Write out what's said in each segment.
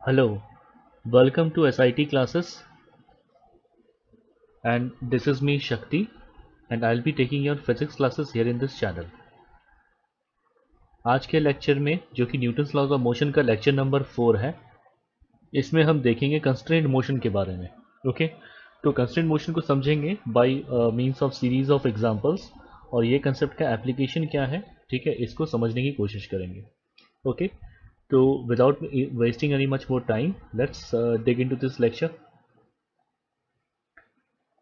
Hello, welcome to SIT classes, and this is me Shakti, and I'll be taking your physics classes here in this channel. आज के lecture में जो कि Newton's laws of motion का lecture number 4 है, इसमें हम देखेंगे कंस्ट्रेंट मोशन के बारे में. ओके, तो कंस्ट्रेंट मोशन को समझेंगे by means of series of examples, और ये कंसेप्ट का एप्लीकेशन क्या है, ठीक है, इसको समझने की कोशिश करेंगे. ओके, तो without wasting any much more time, let's dig into this lecture.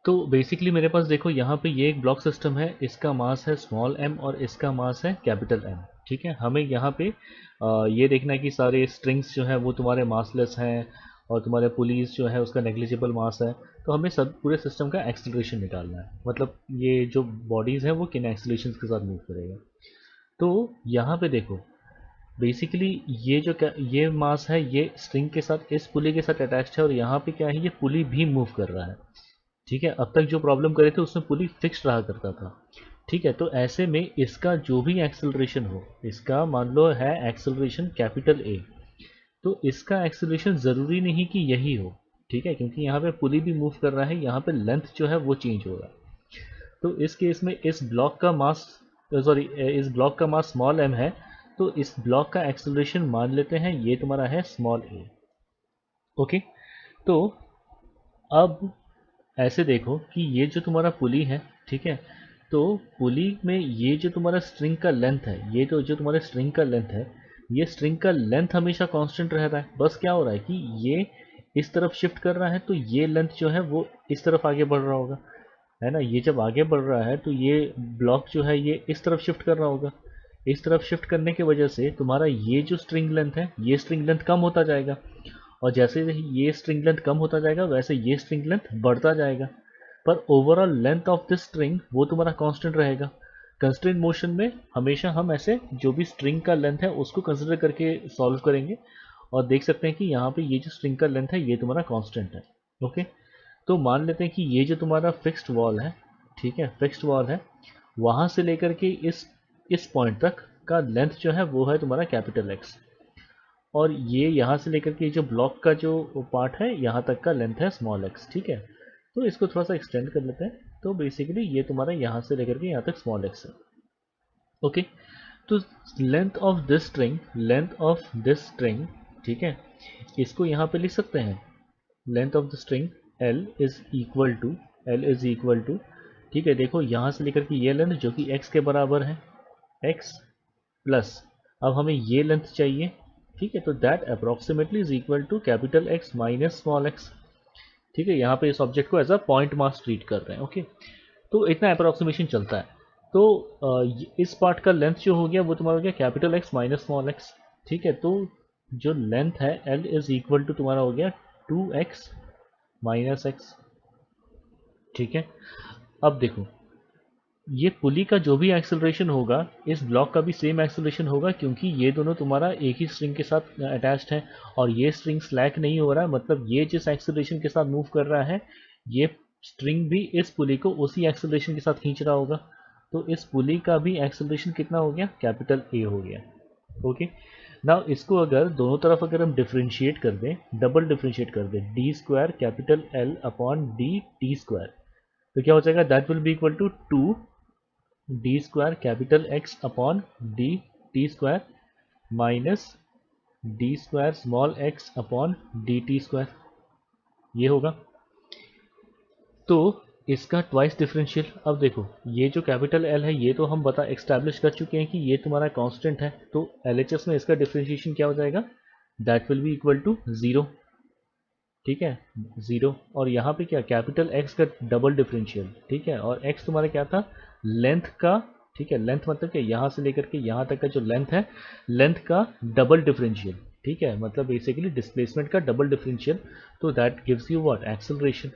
तो बेसिकली मेरे पास देखो यहाँ पे ये एक ब्लॉक सिस्टम है, इसका मास है स्मॉल m और इसका मास है कैपिटल M. ठीक है, हमें यहाँ पे ये देखना है कि सारे स्ट्रिंग्स जो है वो तुम्हारे मासलेस हैं और तुम्हारे पुलीस जो है उसका नेग्लिजिबल मास है. तो हमें सब पूरे सिस्टम का एक्सेलरेशन निकालना है, मतलब ये जो बॉडीज़ हैं वो किन एक्सेलरेशन के साथ मूव करेगा. तो यहाँ पे देखो बेसिकली ये जो ये मास है ये स्ट्रिंग के साथ इस पुली के साथ अटैच्ड है, और यहाँ पे क्या है, ये पुली भी मूव कर रहा है. ठीक है, अब तक जो प्रॉब्लम करे थे उसमें पुली फिक्स रहा करता था. ठीक है, तो ऐसे में इसका जो भी एक्सेलरेशन हो, इसका मान लो है एक्सेलरेशन कैपिटल ए, तो इसका एक्सेलरेशन ज़रूरी नहीं कि यही हो. ठीक है, क्योंकि यहाँ पे पुली भी मूव कर रहा है, यहाँ पे लेंथ जो है वो चेंज हो रहा है. तो इस केस में इस ब्लॉक का मास, सॉरी, इस ब्लॉक का मास स्मॉल m है, तो इस ब्लॉक का एक्सेलरेशन मान लेते हैं ये तुम्हारा है स्मॉल a. ओके, तो अब ऐसे देखो कि ये जो तुम्हारा पुली है, ठीक है, तो पुली में ये जो तुम्हारा स्ट्रिंग का लेंथ है, ये तो जो तुम्हारे स्ट्रिंग का लेंथ है, ये स्ट्रिंग का लेंथ हमेशा कांस्टेंट रह रहा है. बस क्या हो रहा है कि ये इस तरफ शिफ्ट कर रहा है, तो ये लेंथ जो है वो इस तरफ आगे बढ़ रहा होगा, है ना. ये जब आगे बढ़ रहा है तो ये ब्लॉक जो है ये इस तरफ शिफ्ट कर रहा होगा. इस तरफ शिफ्ट करने की वजह से तुम्हारा ये जो स्ट्रिंग लेंथ है, ये स्ट्रिंग लेंथ कम होता जाएगा, और जैसे ही ये स्ट्रिंग लेंथ कम होता जाएगा वैसे ये स्ट्रिंग लेंथ बढ़ता जाएगा. पर overall length of this string वो तुम्हारा कांस्टेंट रहेगा. कंस्ट्रेंट मोशन में हमेशा हम ऐसे जो भी स्ट्रिंग का लेंथ है उसको कंसिडर करके सॉल्व करेंगे, और देख सकते हैं कि यहाँ पे ये जो स्ट्रिंग का लेंथ है ये तुम्हारा कांस्टेंट है. ओके, तो मान लेते हैं कि ये जो तुम्हारा फिक्स्ड वॉल है, ठीक है, फिक्स्ड वॉल है, वहाँ से लेकर के इस पॉइंट तक का लेंथ जो है वो है तुम्हारा कैपिटल एक्स, और ये यहाँ से लेकर के जो ब्लॉक का जो पार्ट है यहाँ तक का लेंथ है स्मॉल एक्स. ठीक है, तो इसको थोड़ा सा एक्सटेंड कर लेते हैं. तो बेसिकली ये तुम्हारा यहाँ से लेकर के यहाँ तक स्मॉल एक्स है. ओके, तो length of this string, length of this string, ठीक है, इसको यहाँ पे लिख सकते हैं. Length of the string L is equal to, L is equal to, ठीक है, देखो यहाँ से लेकर के ये लेंथ जो कि x के बराबर है, x प्लस, अब हमें ये लेंथ चाहिए. ठीक है, तो that approximately is equal to capital x minus small x. ठीक है, यहाँ पे इस ऑब्जेक्ट को as a point mass treat कर रहे हैं. ओके, तो इतना अप्रोक्सीमेशन चलता है. तो इस पार्ट का लेंथ जो हो गया वो तुम्हारा हो गया capital x minus small x. ठीक है, तो जो लेंथ है L इज इक्वल टू तुम्हारा हो गया 2x माइनस एक्स. ठीक है, अब देखो ये पुली का जो भी एक्सेलरेशन होगा इस ब्लॉक का भी सेम एक्सेलरेशन होगा, क्योंकि ये दोनों तुम्हारा एक ही स्ट्रिंग के साथ अटैच्ड है, और ये स्ट्रिंग स्लैक नहीं हो रहा है, मतलब ये जिस एक्सेलरेशन के साथ मूव कर रहा है ये स्ट्रिंग भी इस पुली को उसी एक्सेलरेशन के साथ खींच रहा होगा. तो इस पुली का भी एक्सेलरेशन कितना हो गया, कैपिटल ए हो गया. ओके, नाउ इसको अगर दोनों तरफ अगर हम डिफ्रेंशिएट कर दें, डबल डिफ्रेंशिएट कर दें, d square capital L upon d t square, तो क्या हो जाएगा, that will be equal to 2 d square capital x upon d t square minus d square small x upon d t square, ये होगा. तो इसका ट्वाइस डिफरेंशियल, अब देखो ये जो कैपिटल एल है ये तो हम बता एक्स्टैब्लिश कर चुके हैं कि ये तुम्हारा कांस्टेंट है, तो एलएचएस में इसका डिफरेंशिएशन क्या हो जाएगा, that will be equal to 0. ठीक है, 0, और यहाँ पे क्या कैपिटल एक्स का डबल डिफरेंशियल. ठीक है, और एक्स तुम्हारा क्या था, लेंथ का. ठीक है, लेंथ मतलब क्या, यहाँ से लेकर के यहाँ तक का जो लेंथ है, लेंथ का डबल डिफरेंशियल. ठीक है, मतलब बेसिकली डिस्प्लेसमेंट का डबल डिफरेंशियल, तो that gives you what, acceleration.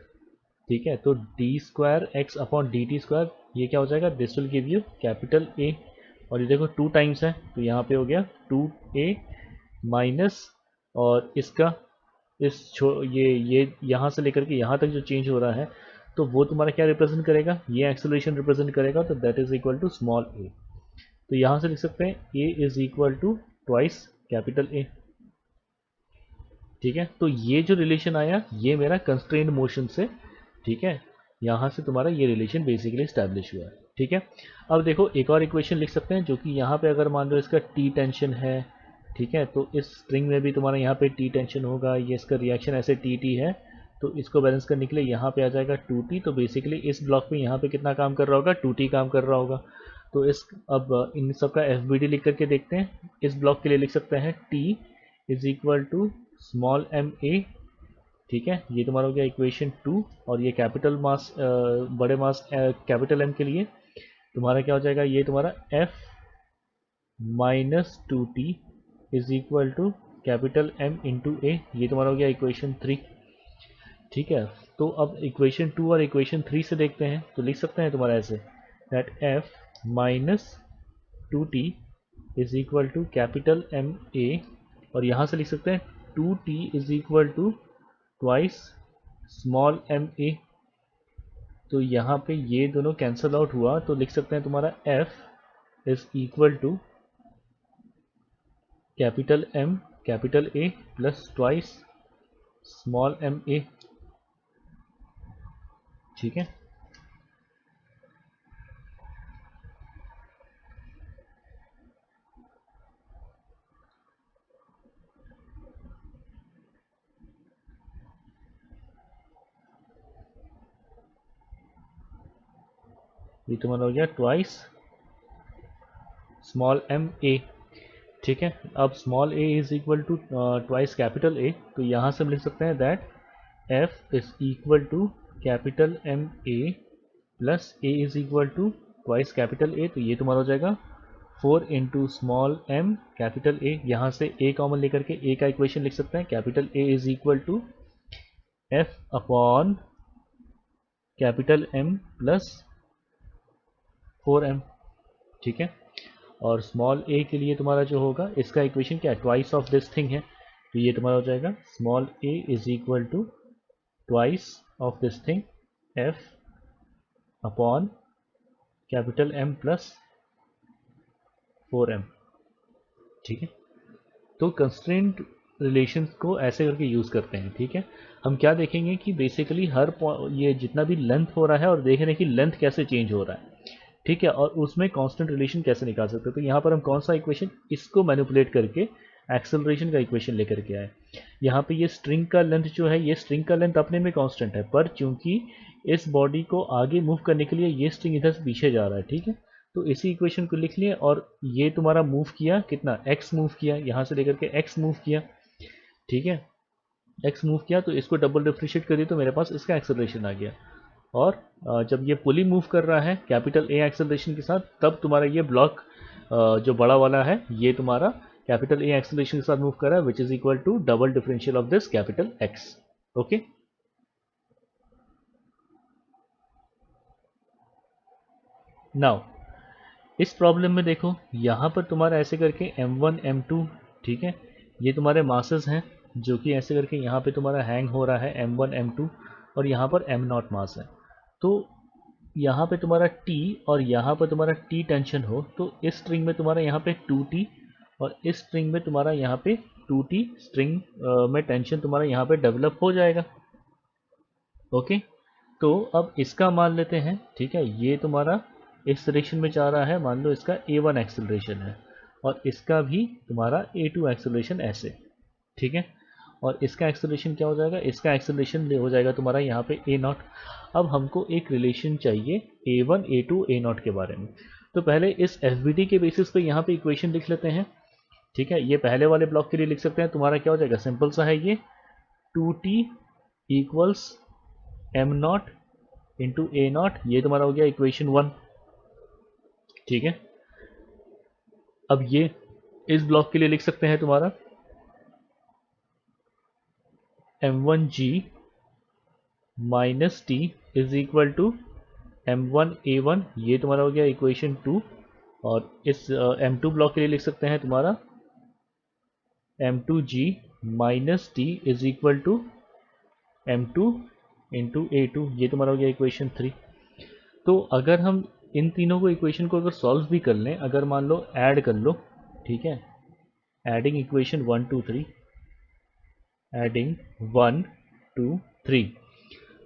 ठीक है, तो D square x upon d t square, ये क्या हो जाएगा, this will give you capital A, और ये देखो 2 टाइम्स है तो यहाँ पे हो गया 2a माइनस, और इसका ये यहाँ से लेकर के यहाँ तक जो चेंज हो रहा है तो वो तुम्हारा क्या रिप्रेजेंट करेगा, ये एक्सेलरेशन रिप्रेजेंट करेगा, तो that is equal to small a. तो यहाँ से लिख सकते हैं a is equal to twice capital a. ठीक है, तो ये जो रिलेशन आया ये मेरा कंस्ट्रेंड मोशन से, ठीक है, यहाँ से तुम्हारा ये रिलेशन बेसिकली स्टैब्लिश हुआ है। ठीक है, अब देखो एक और इक्वेशन लिख सकते हैं जो कि यहाँ पे अगर मान लो इसका टी टेंशन है, ठीक है, तो इस स्ट्रिंग में भी तुम्हारा यहाँ पे टी टेंशन होगा, ये इसका रिएक्शन ऐसे टी टी है, तो इसको बैलेंस करने के लिए यहाँ पे आ जाएगा 2t, तो बेसिकली इस ब्लॉक पे यहाँ पे कितना काम कर रहा होगा, 2t काम कर रहा होगा। तो इस अब इन सब का FBD लिख करके देखते हैं। इस ब्लॉक के लिए लिख सकते हैं t is equal to small m a, ठीक है, ये तुम्हारा हो गया इक्वेशन 2। और ये कैपिटल मास बड़े मास कैपिटल M के लिए तुम्हारा क्या हो जाएगा, ये तुम्हारा F minus 2t is equal to capital M into a, ये तुम्हारा हो गया इक्वेशन 3। ठीक है, तो अब इक्वेशन 2 और इक्वेशन 3 से देखते हैं, तो लिख सकते हैं तुम्हारा ऐसे that F minus 2t is equal to capital M A, और यहाँ से लिख सकते हैं 2t is equal to twice small m a. तो यहाँ पे ये दोनों कैंसल आउट हुआ, तो लिख सकते हैं तुम्हारा F is equal to capital M capital A plus twice small m a. ठीक है, ये तुम्हारा हो गया ट्वाइस स्मॉल एम ए। ठीक है, अब small a is equal to twice capital A, तो यहाँ से हम लिख सकते हैं that F is equal to capital M A plus A is equal to twice capital A, तो ये तुम्हारा हो जाएगा 4 into small m capital A। यहाँ से A कॉमन लेकर के A का इक्वेशन लिख सकते हैं, capital A is equal to F upon capital M plus 4m। ठीक है, और स्मॉल a के लिए तुम्हारा जो होगा इसका इक्वेशन क्या है, ट्वाइस ऑफ दिस थिंग है, तो ये तुम्हारा हो जाएगा small a is equal to twice of this thing f upon capital M plus 4m। ठीक है, तो कंस्ट्रेंट रिलेशंस को ऐसे करके यूज़ करते हैं। ठीक है, हम क्या देखेंगे कि बेसिकली हर ये जितना भी लेंथ हो रहा है और देख रहे हैं कि लेंथ कैसे चेंज हो रहा है। ठीक है, और उसमें कांस्टेंट रिलेशन कैसे निकाल सकते हैं। तो यहाँ पर हम कौन सा इक्वेशन, इसको मैनिपुलेट करके एक्सेलरेशन का इक्वेशन लेकर के आए। यहाँ पे ये स्ट्रिंग का लेंथ जो है, ये स्ट्रिंग का लेंथ अपने में कांस्टेंट है, पर चूंकि इस बॉडी को आगे मूव करने के लिए ये स्ट्रिंग इधर से पीछे जा रहा है। ठीक है, तो इसी इक्वेशन को लिख लिए, और ये तुम्हारा मूव किया कितना, x मूव किया, यहाँ से लेकर के x मूव किया। ठीक है, x मूव किया, तो इसको डबल डिफरेंशिएट कर दिया, तो मेरे पास इसका एक्सेलरेशन आ गया। और जब ये पुली मूव कर रहा है कैपिटल A एक्सेलरेशन के साथ, तब तुम्हारा ये ब्लॉक जो बड़ा वाला है ये तुम्हारा कैपिटल A एक्सेलरेशन के साथ मूव कर रहा है, which is equal to double differential of this capital X। Okay, now इस प्रॉब्लम में देखो यहाँ पर तुम्हारा ऐसे करके M1 M2, ठीक है, ये तुम्हारे मासेस हैं जो कि ऐसे करके यहाँ पे तुम्हारा हैंग हो रहा है M1 M2, और यहाँ पर M0 मास है। तो यहाँ पे तुम्हारा T और यहाँ पर तुम्हारा T टेंशन हो, तो इस स्ट्रिंग में तुम्हारा यहाँ पे 2T और इस स्ट्रिंग में तुम्हारा यहाँ पे 2T स्ट्रिंग में टेंशन तुम्हारा यहाँ पे डेवलप हो जाएगा। ओके, तो अब इसका मान लेते हैं। ठीक है, ये तुम्हारा इस डायरेक्शन में जा रहा है, मान लो इसका A1 एक्सेलरेशन है और इसका भी तुम्हारा A2 एक्सेलरेशन ऐसे। ठीक है, और इसका एक्सेलरेशन क्या हो जाएगा, इसका एक्सेलरेशन हो जाएगा तुम्हारा यहाँ पे A0। अब हमको एक रिलेशन चाहिए A1 A2 A0 के बारे में। तो पहले इस FBD के बेसिस पे यहाँ पे इक्वेशन लिख लेते हैं। ठीक है, ये पहले वाले ब्लॉक के लिए लिख सकते हैं, तुम्हारा क्या हो जाएगा, सिंपल सा है ये 2T equals M0 into A0, ये तुम्हारा हो गया इक्वेशन 1। ठीक है, अब ये इस ब्लॉक के लिए लिख सकते हैं तुम्हारा M1G minus T is equal to M1A1, ये तुम्हारा हो गया इक्वेशन 2। और इस M2 ब्लॉक के लिए लिख सकते हैं तुम्हारा M2G minus T is equal to M2 into A2, ये तुम्हारा हो गया इक्वेशन 3। तो अगर हम इन तीनों को इक्वेशन को अगर सॉल्व भी कर लें, अगर मान लो ऐड कर लो, ठीक है, एडिंग इक्वेशन 1 2 3, एडिंग 1 2 3।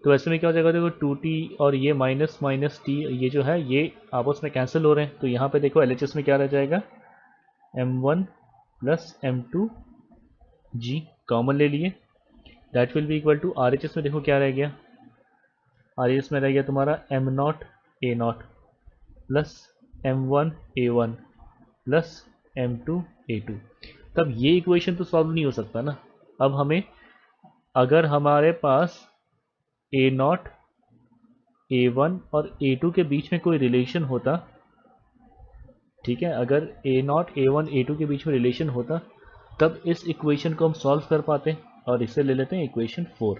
तो ऐसे में क्या हो जाएगा, देखो 2t और ये माइनस माइनस टी ये जो है ये आपस में कैंसिल हो रहे हैं। तो यहाँ पे देखो LHS में क्या रह जाएगा, m1 plus m2 g common ले लिए, that will be equal to RHS में देखो क्या रह गया, RHS में रह गया तुम्हारा m0 a0 plus m1 a1 plus m2 a2। तब ये इक्वेशन तो सॉल्व नहीं हो सकता ना। अब हमें, अगर हमारे पास a0 a1 और a2 के बीच में कोई रिलेशन होता, ठीक है, अगर a0 a1 a2 के बीच में रिलेशन होता तब इस इक्वेशन को हम सॉल्व कर पाते, और इसे ले लेते हैं इक्वेशन 4।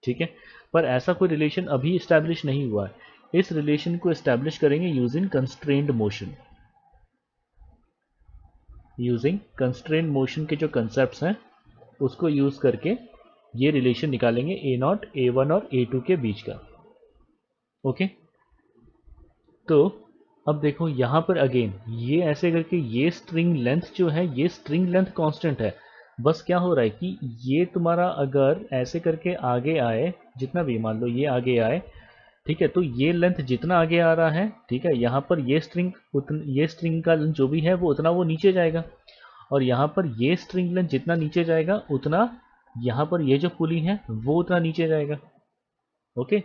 ठीक है, पर ऐसा कोई रिलेशन अभी इस्टेब्लिश नहीं हुआ है। इस रिलेशन को इस्टेब्लिश करेंगे using constrained motion. Using constrained motion के जो कंसेप्ट्स हैं उसको यूज करके ये रिलेशन निकालेंगे a0 a1 और a2 के बीच का। ओके, तो अब देखो यहाँ पर अगेन ये ऐसे करके ये स्ट्रिंग लेंथ जो है ये स्ट्रिंग लेंथ कांस्टेंट है। बस क्या हो रहा है कि ये तुम्हारा अगर ऐसे करके आगे आए, जितना भी मान लो ये आगे आए, ठीक है, तो ये लेंथ जितना आगे आ रहा है, ठीक है, यहाँ पर ये स्ट्रिंग का लेंथ जो भी है वो उतना वो नीचे जाएगा, और यहाँ पर ये स्ट्रिंग लेंथ जितना नीचे जाएगा उतना यहाँ पर ये जो पुली है वो उतना नीचे जाएगा। ओके,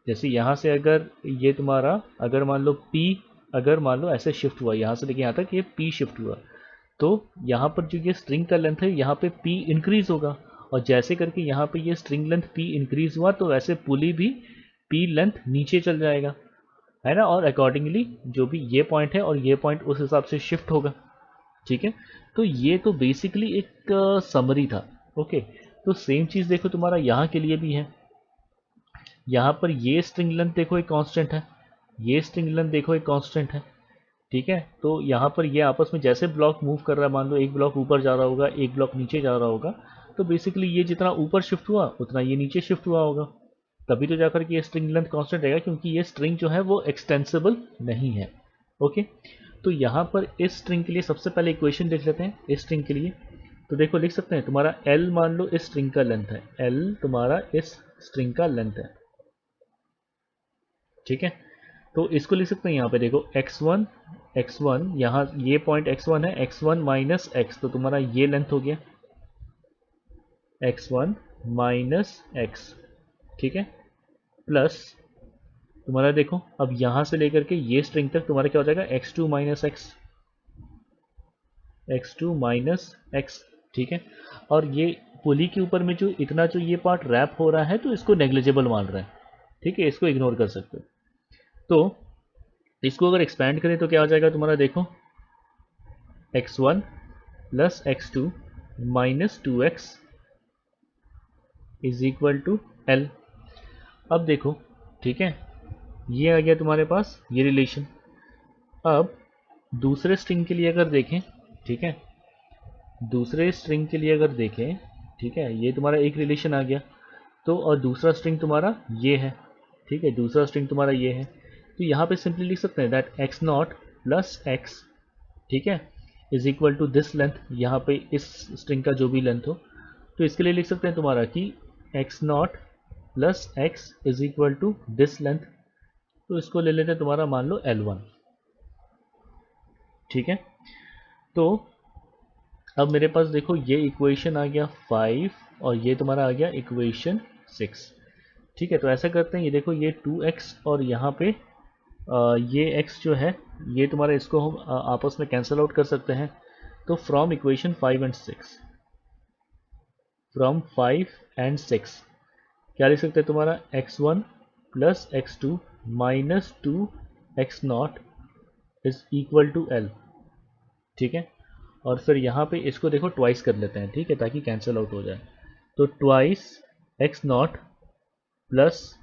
जैसे यहाँ से अगर ये तुम्हारा अगर मान लो P, अगर मान लो ऐसे शिफ्ट हुआ यहाँ से लेके यहाँ तक ये P शिफ्ट हुआ, तो यहाँ पर जो ये स्ट्रिंग का लेंथ है यहाँ पे P इंक्रीज होगा, और जैसे करके यहाँ पे ये स्ट्रिंग लेंथ P इंक्रीज हुआ तो वैसे पुली भी P लेंथ नीचे चल जाएगा, है ना, और अकॉर्डिंगली जो भी ये पॉइंट है और ये पॉइंट उस हिसाब से शिफ्ट होगा। ठीक है, तो ये तो बेसिकली एक समरी था। ओके, तो सेम चीज़ देखो तुम्हारा यहाँ के लिए भी है। यहाँ पर ये स्ट्रिंग लेंथ देखो एक कांस्टेंट है, ये स्ट्रिंग लेंथ देखो एक कांस्टेंट है। ठीक है, तो यहाँ पर ये आपस में जैसे ब्लॉक मूव कर रहा है, मान लो एक ब्लॉक ऊपर जा रहा होगा एक ब्लॉक नीचे जा रहा होगा, तो बेसिकली ये जितना ऊपर शिफ्ट हुआ उतना ये नीचे शिफ्ट हुआ होगा, तभी तो जाकर के ये स्ट्रिंग लेंथ कांस्टेंट रहेगा, क्योंकि ये स्ट्रिंग जो है वो एक्सटेंसिबल नहीं है। ओके, तो यहाँ पर इस स्ट्रिंग के लिए सबसे पहले इक्वेशन लिख लेते हैं। इस स्ट्रिंग के लिए तो देखो लिख सकते हैं तुम्हारा L मान लो इस स्ट्रिंग का लेंथ है, L तुम्हारा इस स्ट्रिंग का लेंथ है। ठीक है, तो इसको लिख सकते हैं यहाँ पे देखो x1 यहाँ ये पॉइंट x1 है, x1 माइनस x, तो तुम्हारा ये लेंथ हो गया x1 माइनस x। ठीक है, प्लस तुम्हारा देखो अब यहाँ से लेकर के ये स्ट्रिंग तक तुम्हारा क्या हो जाएगा x2 minus x, x2 minus x। ठीक है, और ये पुली के ऊपर में जो इतना जो ये पार्ट रैप हो रहा है तो इसको नेग्लिजिबल मान रहा है। ठीक है, इसको इग्नोर कर सकते हो। तो इसको अगर एक्सपैंड करें तो क्या हो जाएगा तुम्हारा देखो x1 plus x2 minus 2x is equal to L। अब देखो, ठीक है, ये आ गया तुम्हारे पास ये रिलेशन। अब दूसरे स्ट्रिंग के लिए अगर देखें, ठीक है, दूसरे स्ट्रिंग के लिए अगर देखें, ठीक है, ये तुम्हारा एक रिलेशन आ गया, तो और दूसरा स्ट्रिंग तुम्हारा ये है। ठीक है, दूसरा स्ट्रिंग तुम्हारा ये है, तो यहाँ पे सिंपली लिख सकते हैं दैट x0 प्लस x, ठीक है, is equal to this length, यहाँ पे इस स्ट्रिंग का जो भी लेंथ हो, तो इसके लिए लिख सकते हैं तुम्हारा कि x0 plus x is equal to this length, तो इसको ले लेते हैं तुम्हारा मान लो L1। ठीक है, तो अब मेरे पास देखो ये इक्वेशन आ गया 5 और ये तुम्हारा आ गया इक्वेशन 6। ठीक है, तो ऐसा करते हैं, ये देखो ये 2x और यहाँ पे ये x जो है ये तुम्हारा इसको हम आपस में कैंसिल आउट कर सकते हैं। तो from equation 5 and 6, from 5 and 6 क्या लिख सकते हैं तुम्हारा x1 plus x2 minus 2x0 is equal to L। ठीक है, और फिर यहाँ पे इसको देखो ट्वाइस कर लेते हैं, ठीक है, ताकि कैंसिल आउट हो जाए। तो ट्वाइस x0 प्लस,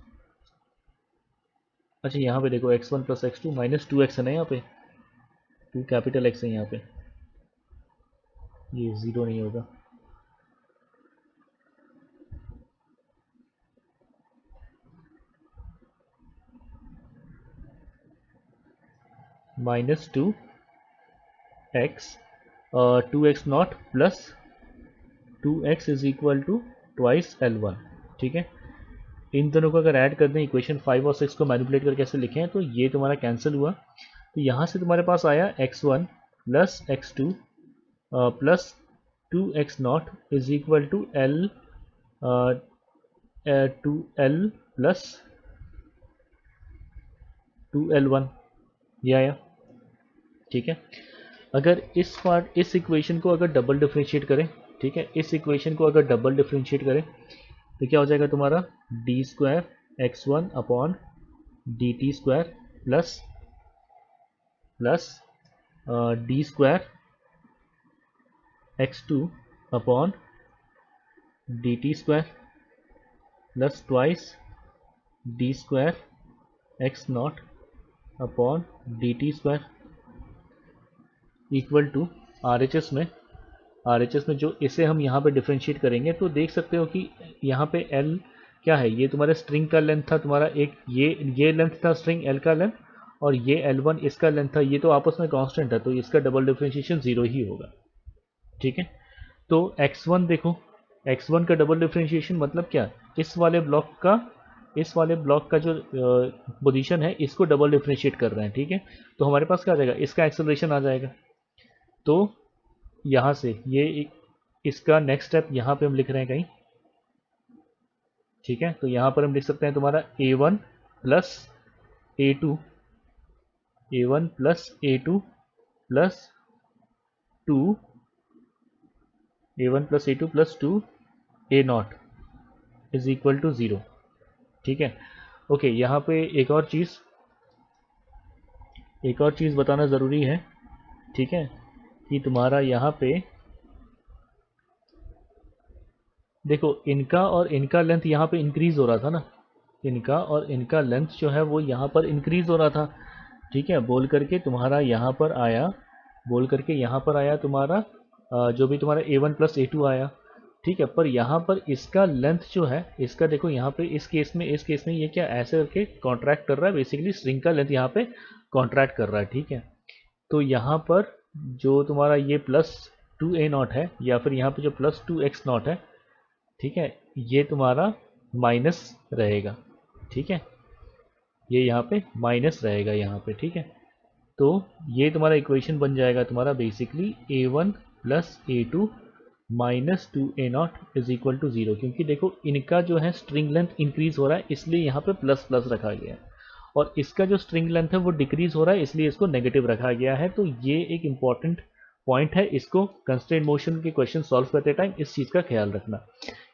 अच्छा यहाँ पे देखो x1 plus x2 minus 2x है ना, यहाँ पे 2 कैपिटल X है यहाँ पे, ये ज़ीरो नहीं होगा, minus 2x 2x0 plus 2x is equal to twice L1, ठीक है। इन दोनों को अगर ऐड कर दें, इक्वेशन 5 और 6 को मैनिपुलेट करके कैसे लिखें, तो ये तुम्हारा कैंसिल हुआ। तो यहाँ से तुम्हारे पास आया x1 plus x2 plus 2x0 is equal to L 2L plus 2L1, ये आया, ठीक है। अगर इस इक्वेशन को अगर डबल डिफरेंशिएट करें, ठीक है, इस इक्वेशन को अगर डबल डिफरेंशिएट करें तो क्या हो जाएगा तुम्हारा d square x1 upon d t square plus d square x2 upon d t square plus twice d square x naught upon d t square equal to RHS में जो इसे हम यहाँ पे डिफरेंशिएट करेंगे तो देख सकते हो कि यहाँ पे L क्या है, ये तुम्हारे स्ट्रिंग का लेंथ था तुम्हारा, एक ये लेंथ था स्ट्रिंग L का लेंथ, और ये L1 इसका लेंथ था। ये तो आपस में कांस्टेंट है तो इसका डबल डिफरेंशिएशन 0 ही होगा, ठीक है। तो x1 देखो, x1 का डबल डिफरेंशिएशन मतलब क्या, इस वाले ब्लॉक का जो पोजीशन है इसको डबल डिफरेंशिएट कर रहे हैं, ठीक है। तो हमारे पास क्या आ जाएगा, इसका एक्सेलरेशन आ जाएगा। तो यहाँ से ये इसका नेक्स्ट स्टेप यहाँ पे हम लिख रहे हैं कहीं, ठीक है। तो यहाँ पर हम लिख सकते हैं तुम्हारा a1 plus a2 plus 2 a1 plus a2 plus 2 a0 is equal to 0, ठीक है। ओके, यहाँ पे एक और चीज़ बताना ज़रूरी है, ठीक है, कि तुम्हारा यहाँ पे देखो इनका और इनका लेंथ यहाँ पे इंक्रीज हो रहा था ना, इनका और इनका लेंथ जो है वो यहाँ पर इंक्रीज हो रहा था, ठीक है। बोल करके तुम्हारा यहाँ पर आया तुम्हारा जो भी तुम्हारा a1 प्लस a2 आया, ठीक है। पर यहाँ पर इसका लेंथ जो है, इसका देखो यहाँ पे इस केस में ये क्या ऐसे करके कॉन्ट्रैक्ट कर रहा है, बेसिकली स्ट्रिंग का लेंथ यहाँ पे कॉन्ट्रैक्ट कर रहा है, ठीक है। तो यहाँ पर जो तुम्हारा ये प्लस 2a0 है या फिर यहाँ पे जो प्लस 2x0 है, ठीक है, ये तुम्हारा माइनस रहेगा, ठीक है, ये यहाँ पे माइनस रहेगा यहाँ पे, ठीक है। तो ये तुम्हारा इक्वेशन बन जाएगा तुम्हारा basically a1 plus a2 minus 2a0 is equal to 0, क्योंकि देखो इनका जो है स्ट्रिंग लेंथ इंक्रीज हो रहा है इसलिए यहाँ पे प्लस प्लस रखा गया है, और इसका जो स्ट्रिंग लेंथ है वो डिक्रीज हो रहा है इसलिए इसको नेगेटिव रखा गया है। तो ये एक इंपॉर्टेंट पॉइंट है, इसको कंस्ट्रेंट मोशन के क्वेश्चन सॉल्व करते टाइम इस चीज़ का ख्याल रखना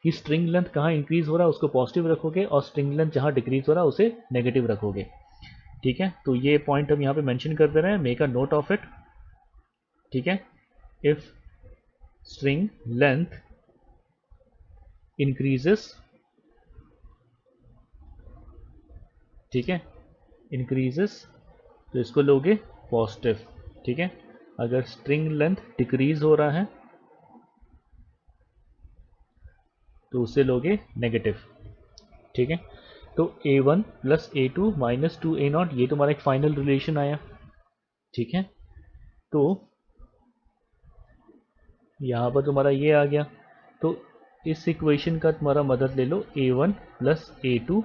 कि स्ट्रिंग लेंथ कहाँ इंक्रीज हो रहा है उसको पॉजिटिव रखोगे और स्ट्रिंग लेंथ जहाँ डिक्रीज हो रहा है उसे नेगेटिव रखोगे, ठीक है। तो ये पॉइंट हम यहाँ पे मेंशन कर दे रहे हैं, make a note of it, ठीक है। इफ स्ट्रिंग लेंथ इंक्रीजेस, ठीक है, इंक्रीजेस तो इसको लोगे पॉजिटिव, ठीक है। अगर स्ट्रिंग लेंथ डिक्रीज हो रहा है तो उसे लोगे नेगेटिव, ठीक है। तो a1 plus a2 minus 2a0 ये तुम्हारा एक फाइनल रिलेशन आया, ठीक है। तो यहाँ पर तुम्हारा ये आ गया, तो इस इक्वेशन का तुम्हारा मदद ले लो, a1 plus a2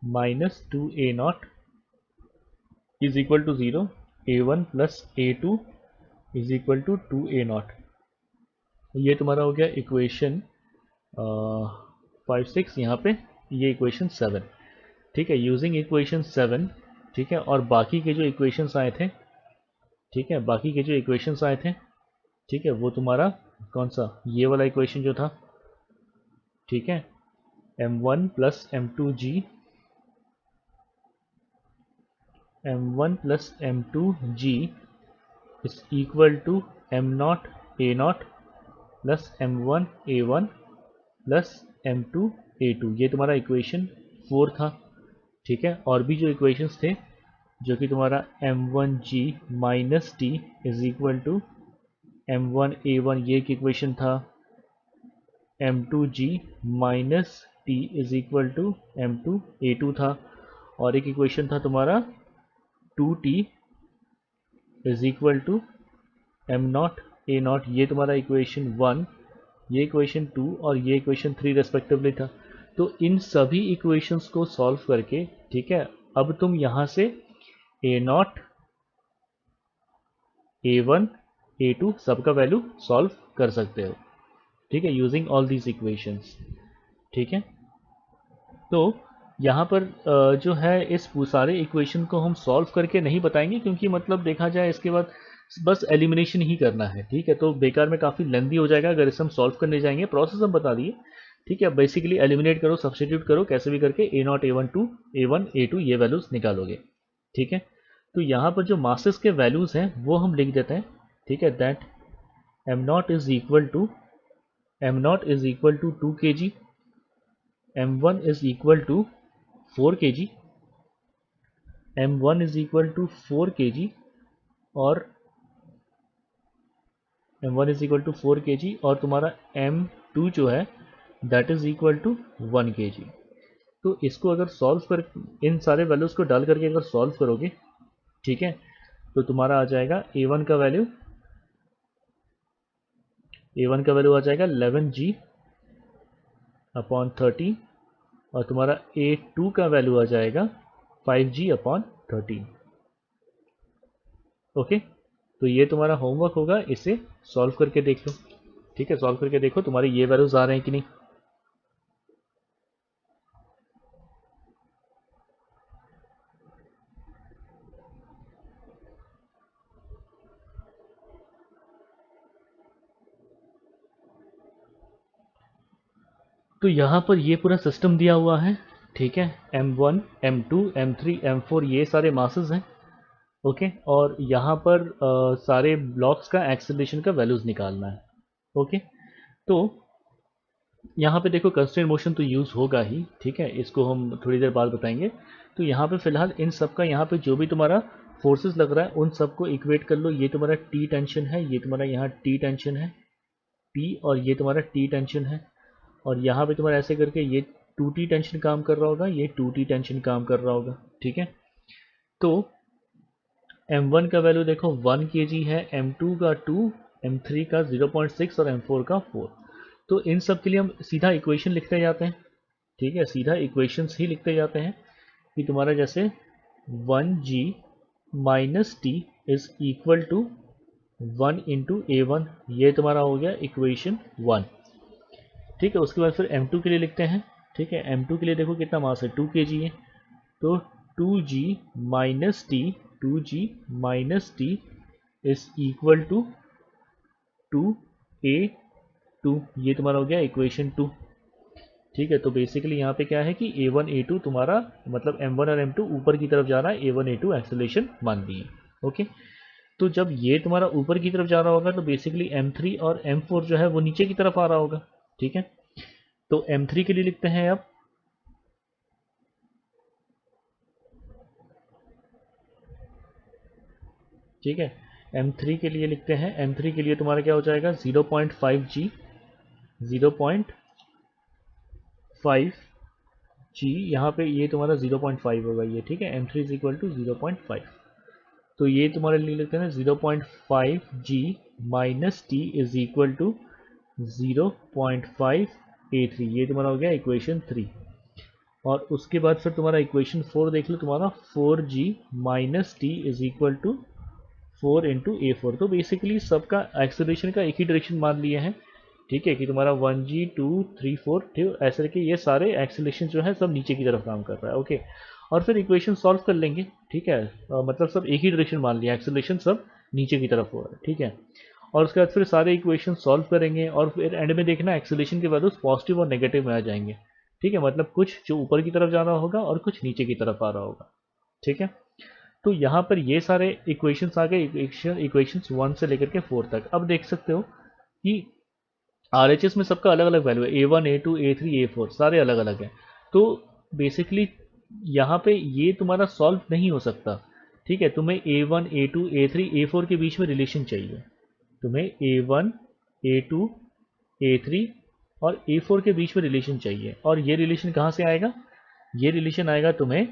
minus 2a0 is equal to 0, a1 plus a2 is equal to 2a0। ये तुम्हारा हो गया इक्वेशन 5 6, यहाँ पे ये इक्वेशन 7, ठीक है, यूजिंग इक्वेशन 7, ठीक है। और बाकी के जो इक्वेशंस आए थे, ठीक है, ठीक है, वो तुम्हारा कौन सा, ये वाला इक्वेशन जो था, ठीक है, m1 plus m2g is equal to m0 a0 plus m1 a1 plus m2 a2, ये तुम्हारा इक्वेशन 4 था, ठीक है। और भी जो इक्वेशंस थे जो कि तुम्हारा m1g minus T is equal to m1 a1, ये एक इक्वेशन था, m2g minus T is equal to m2 a2 था, और एक इक्वेशन था तुम्हारा 2t is equal to m0 a0, ये तुम्हारा इक्वेशन 1 ये इक्वेशन 2 और ये इक्वेशन 3 रेस्पेक्टिवली था। तो इन सभी इक्वेशंस को सॉल्व करके, ठीक है, अब तुम यहाँ से a0, a1, a2 सबका वैल्यू सॉल्व कर सकते हो, ठीक है, यूजिंग ऑल दीज इक्वेशंस। ठीक है, तो यहाँ पर जो है इस सारे इक्वेशन को हम सॉल्व करके नहीं बताएंगे, क्योंकि मतलब देखा जाए इसके बाद बस एलिमिनेशन ही करना है। ठीक है, तो बेकार में काफ़ी लेंदी हो जाएगा अगर इसे हम सॉल्व करने जाएंगे। प्रोसेस हम बता दिए। ठीक है, बेसिकली एलिमिनेट करो, सब्स्टिट्यूट करो, कैसे भी करके a0, a1, 2, a1, a2 ये वैल्यूज निकालोगे। ठीक है, तो यहाँ पर जो मासेस के वैल्यूज हैं वो हम लिख देते हैं। ठीक है, that m0 is equal to 2 kg, m1 is equal to 4 kg, m1 is equal to 4 kg और m1 is equal to 4 kg और तुम्हारा m2 जो है that is equal to 1 kg। तो इसको अगर सॉल्व कर, इन सारे वैल्यूज को डाल करके अगर सॉल्व करोगे, ठीक है, तो तुम्हारा आ जाएगा a1 का वैल्यू आ जाएगा 11g अपॉन 13 और तुम्हारा a2 का वैल्यू आ जाएगा 5g अपॉन 13। ओके, तो ये तुम्हारा होमवर्क होगा, इसे सॉल्व करके देख लो। ठीक है, सॉल्व करके देखो तुम्हारे ये वैल्यूज आ रहे हैं कि नहीं। तो यहाँ पर ये पूरा सिस्टम दिया हुआ है। ठीक है, m1, m2, m3, m4 ये सारे मासेस हैं। ओके, और यहाँ पर सारे ब्लॉक्स का एक्सेलरेशन का वैल्यूज निकालना है। ओके, तो यहाँ पे देखो कंस्ट्रेंट मोशन तो यूज़ होगा ही। ठीक है, इसको हम थोड़ी देर बाद बताएंगे। तो यहाँ पे फिलहाल इन सब का, यहाँ पे जो भी तुम्हारा फोर्सेस लग रहा है उन सबको इक्वेट कर लो। ये तुम्हारा टी टेंशन है, ये तुम्हारा यहाँ टी टेंशन है टी, और ये तुम्हारा टी टेंशन है, और यहाँ पे तुम्हारा ऐसे करके ये 2t टेंशन काम कर रहा होगा, ये 2t टेंशन काम कर रहा होगा। ठीक है, तो m1 का वैल्यू देखो 1 kg है, m2 का 2, m3 का 0.6 और m4 का 4। तो इन सब के लिए हम सीधा इक्वेशन लिखते जाते हैं। ठीक है, सीधा इक्वेशंस ही लिखते जाते हैं कि तुम्हारा जैसे 1g minus T is equal to 1 into a1, ये तुम्हारा हो गया इक्वेशन 1। ठीक है, उसके बाद फिर m2 के लिए लिखते हैं। ठीक है, m2 के लिए देखो कितना मास है, 2 kg है, तो 2g minus T is equal to 2a2, ये तुम्हारा हो गया इक्वेशन 2। ठीक है, तो बेसिकली यहाँ पे क्या है कि a1 a2 तुम्हारा मतलब m1 और m2 ऊपर की तरफ जा रहा है, a1 a2 एक्सेलरेशन मान ली है। ओके, तो जब ये तुम्हारा ऊपर की तरफ जा रहा होगा तो बेसिकली m3 और m4 जो है वो नीचे की तरफ आ रहा होगा। ठीक है, तो m3 के लिए लिखते हैं अब, ठीक है, m3 के लिए लिखते हैं, m3 के लिए तुम्हारा क्या हो जाएगा 0.5g, 0.5g, यहाँ पे ये तुम्हारा 0.5 होगा ये। ठीक है, m3 इज इक्वल टू 0.5, तो ये तुम्हारे लिए लिखते हैं 0.5g minus T is equal to 0.5a3, ये तुम्हारा हो गया इक्वेशन 3। और उसके बाद फिर तुम्हारा इक्वेशन 4 देख लो, तुम्हारा 4g minus T is equal to 4 into a4। तो बेसिकली सबका एक्सेलरेशन का एक ही डायरेक्शन मान लिए हैं। ठीक है, कि तुम्हारा 1g 2 3 4, ठीक ऐसे करके ये सारे एक्सेलरेशन जो है सब नीचे की तरफ काम कर रहा है। ओके, और फिर इक्वेशन सॉल्व कर लेंगे। ठीक है, मतलब सब एक ही डायरेक्शन मान लिया, एक्सेलरेशन सब नीचे की तरफ हो रहा है। ठीक है, और उसके बाद फिर सारे इक्वेशन सॉल्व करेंगे और फिर एंड में देखना एक्सेलरेशन के वैल्यूज पॉजिटिव और नेगेटिव में आ जाएंगे। ठीक है, मतलब कुछ जो ऊपर की तरफ जा रहा होगा और कुछ नीचे की तरफ आ रहा होगा। ठीक है, तो यहाँ पर ये सारे इक्वेशंस आ गए, इक्वेशंस 1 से लेकर के 4 तक। अब देख सकते हो कि RHS में सबका अलग अलग वैल्यू है, a1 a2 a3 a4 सारे अलग अलग हैं। तो बेसिकली यहाँ पे ये तुम्हारा सॉल्व नहीं हो सकता। ठीक है, तुम्हें a1 a2 a3 a4 के बीच में रिलेशन चाहिए, तुम्हें a1 a2 a3 और a4 के बीच में रिलेशन चाहिए। और ये रिलेशन कहाँ से आएगा, ये रिलेशन आएगा तुम्हें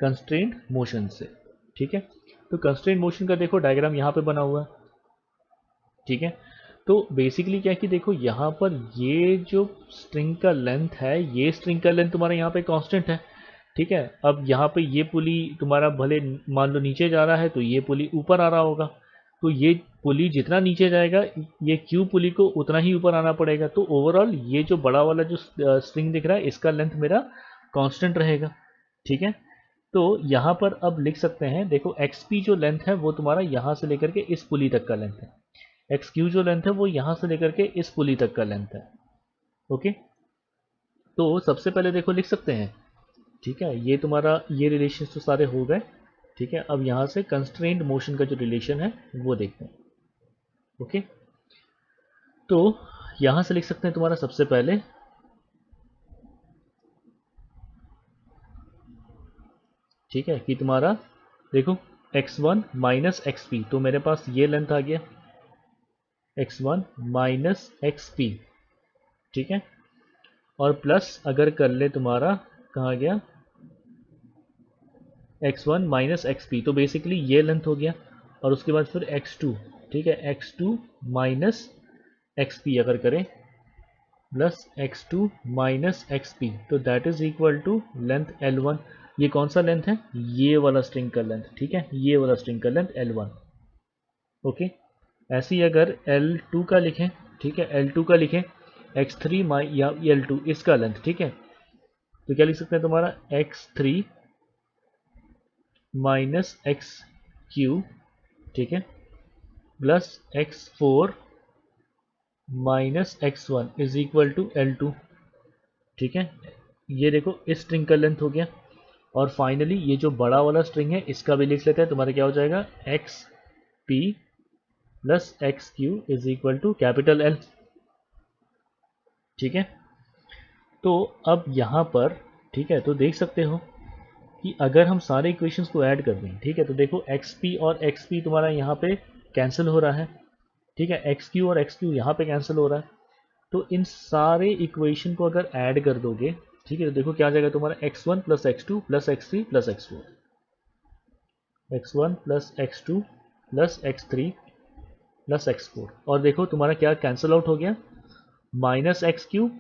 कंस्ट्रेंट मोशन से। ठीक है, तो कंस्ट्रेंट मोशन का देखो डायग्राम यहाँ पे बना हुआ है। ठीक है, तो बेसिकली क्या है कि देखो यहाँ पर ये जो स्ट्रिंग का लेंथ है, ये स्ट्रिंग का लेंथ तुम्हारा यहाँ पे कांस्टेंट है, ठीक है। अब यहाँ पे ये पुली तुम्हारा भले मान लो नीचे जा रहा है तो ये पुली ऊपर आ रहा होगा, तो ये पुली जितना नीचे जाएगा ये क्यू पुली को उतना ही ऊपर आना पड़ेगा। तो ओवरऑल ये जो बड़ा वाला जो स्ट्रिंग दिख रहा है इसका लेंथ मेरा कांस्टेंट रहेगा, ठीक है। तो यहाँ पर अब लिख सकते हैं, देखो एक्सपी जो लेंथ है वो तुम्हारा यहाँ से लेकर के इस पुली तक का लेंथ है, एक्स क्यू जो लेंथ है वो यहाँ से लेकर के इस पुली तक का लेंथ है। ओके, तो सबसे पहले देखो लिख सकते हैं, ठीक है। ये तुम्हारा ये रिलेशन तो सारे हो गए, ठीक है। अब यहाँ से कंस्ट्रेंट मोशन का जो रिलेशन है वो देखते हैं। ओके, तो यहाँ से लिख सकते हैं तुम्हारा सबसे पहले, ठीक है, कि तुम्हारा देखो x1 माइनस एक्सपी, तो मेरे पास ये लेंथ आ गया x1 माइनस एक्सपी, ठीक है। और प्लस अगर कर ले तुम्हारा कहाँ गया x1 माइनस एक्सपी, तो बेसिकली ये लेंथ हो गया। और उसके बाद फिर x2, ठीक है, x2 माइनस एक्सपी अगर करें प्लस x2 माइनस एक्सपी, तो that is equal to length L1। ये कौन सा लेंथ है, ये वाला स्ट्रिंग का लेंथ, ठीक है, ये वाला स्ट्रिंग का लेंथ L1। ओके, ऐसे ही अगर L2 का लिखें, ठीक है, L2 का लिखें x3 या L2 इसका लेंथ, ठीक है। तो क्या लिख सकते हैं तुम्हारा x3 माइनस एक्स क्यू, ठीक है, plus x4 minus x1 is equal to L2, ठीक है। ये देखो इस स्ट्रिंग का लेंथ हो गया। और फाइनली ये जो बड़ा वाला स्ट्रिंग है इसका भी लिख लेते हैं, तुम्हारा क्या हो जाएगा x p plus x q is equal to capital L, ठीक है। तो अब यहाँ पर, ठीक है, तो देख सकते हो कि अगर हम सारे इक्वेशंस को ऐड कर दें, ठीक है, तो देखो एक्स पी और एक्स पी तुम्हारा यहाँ पे कैंसिल हो रहा है, ठीक है, एक्स क्यू और एक्स क्यू यहाँ पे कैंसिल हो रहा है। तो इन सारे इक्वेशन को अगर ऐड कर दोगे, ठीक है, तो देखो क्या आ जाएगा तुम्हारा x1 plus x2 plus x3 plus x4, x1 plus x2 plus x3 plus x4। और देखो तुम्हारा क्या कैंसिल आउट हो गया, माइनस एक्स क्यू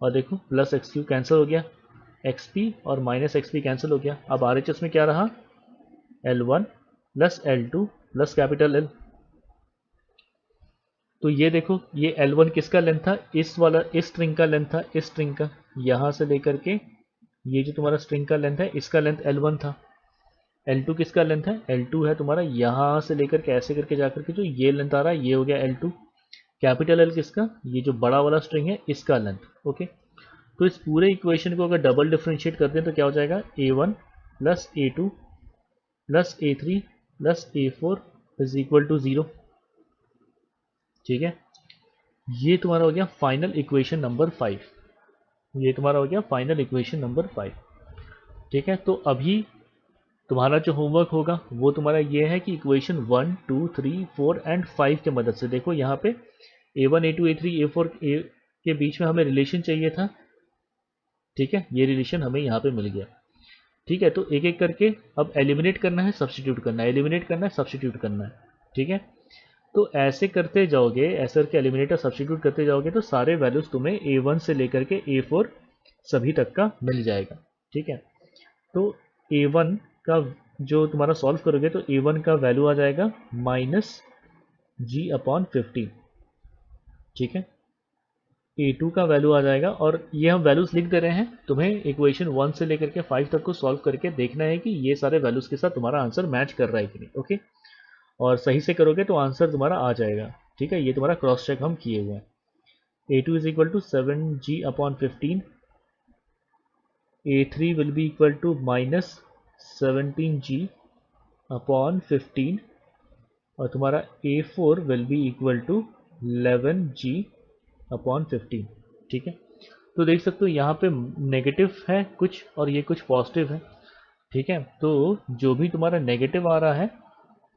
और देखो प्लस एक्स क्यू कैंसिल हो गया, एक्स पी और माइनस एक्स पी कैंसिल हो गया। अब आर एच एस में क्या रहा, L1 plus L2 plus capital L। तो ये देखो ये L1 किसका लेंथ था, इस वाला इस स्ट्रिंग का लेंथ था, इस स्ट्रिंग का यहाँ से लेकर के ये जो तुम्हारा स्ट्रिंग का लेंथ है इसका लेंथ L1 था। L2 किसका लेंथ है, L2 है तुम्हारा यहाँ से लेकर के ऐसे करके जाकर के जो ये लेंथ आ रहा है ये हो गया L2। कैपिटल L किसका, ये जो बड़ा वाला स्ट्रिंग है इसका लेंथ। ओके, तो इस पूरे इक्वेशन को अगर डबल डिफरेंशिएट करते हैं तो क्या हो जाएगा A1 plus A2 plus A3 plus A4 is equal to 0, ठीक है। ये तुम्हारा हो गया फाइनल इक्वेशन नंबर 5, ये तुम्हारा हो गया फाइनल इक्वेशन नंबर 5, ठीक है। तो अभी तुम्हारा जो होमवर्क होगा वो तुम्हारा ये है कि इक्वेशन 1 2 3 4 एंड 5 के मदद से, देखो यहाँ पे A1 A2 A3 A4 के बीच में हमें रिलेशन चाहिए था, ठीक है, ये रिलेशन हमें यहाँ पे मिल गया, ठीक है। तो एक एक करके अब एलिमिनेट करना है, सब्स्टिट्यूट करना है, एलिमिनेट करना है, सब्स्टिट्यूट करना है, ठीक है। तो ऐसे करते जाओगे, ऐसे करके एलिमिनेटर सब्स्टिट्यूट करते जाओगे तो सारे वैल्यूज तुम्हें A1 से लेकर के A4 सभी तक का मिल जाएगा, ठीक है। तो A1 का जो तुम्हारा सॉल्व करोगे तो A1 का वैल्यू आ जाएगा माइनस G/15, ठीक है। A2 का वैल्यू आ जाएगा, और ये हम वैल्यूज लिख दे रहे हैं, तुम्हें इक्वेशन 1 से लेकर के 5 तक को सॉल्व करके देखना है कि ये सारे वैल्यूज के साथ तुम्हारा आंसर मैच कर रहा है कि नहीं। ओके, और सही से करोगे तो आंसर तुम्हारा आ जाएगा, ठीक है। ये तुम्हारा क्रॉस चेक हम किए हुए हैं। A2 is equal to 7G/15, A3 will be equal to minus 17G/15 और तुम्हारा A4 will be equal to 11G/15, ठीक है। तो देख सकते हो यहाँ पे नेगेटिव है कुछ और ये कुछ पॉजिटिव है, ठीक है। तो जो भी तुम्हारा नेगेटिव आ रहा है,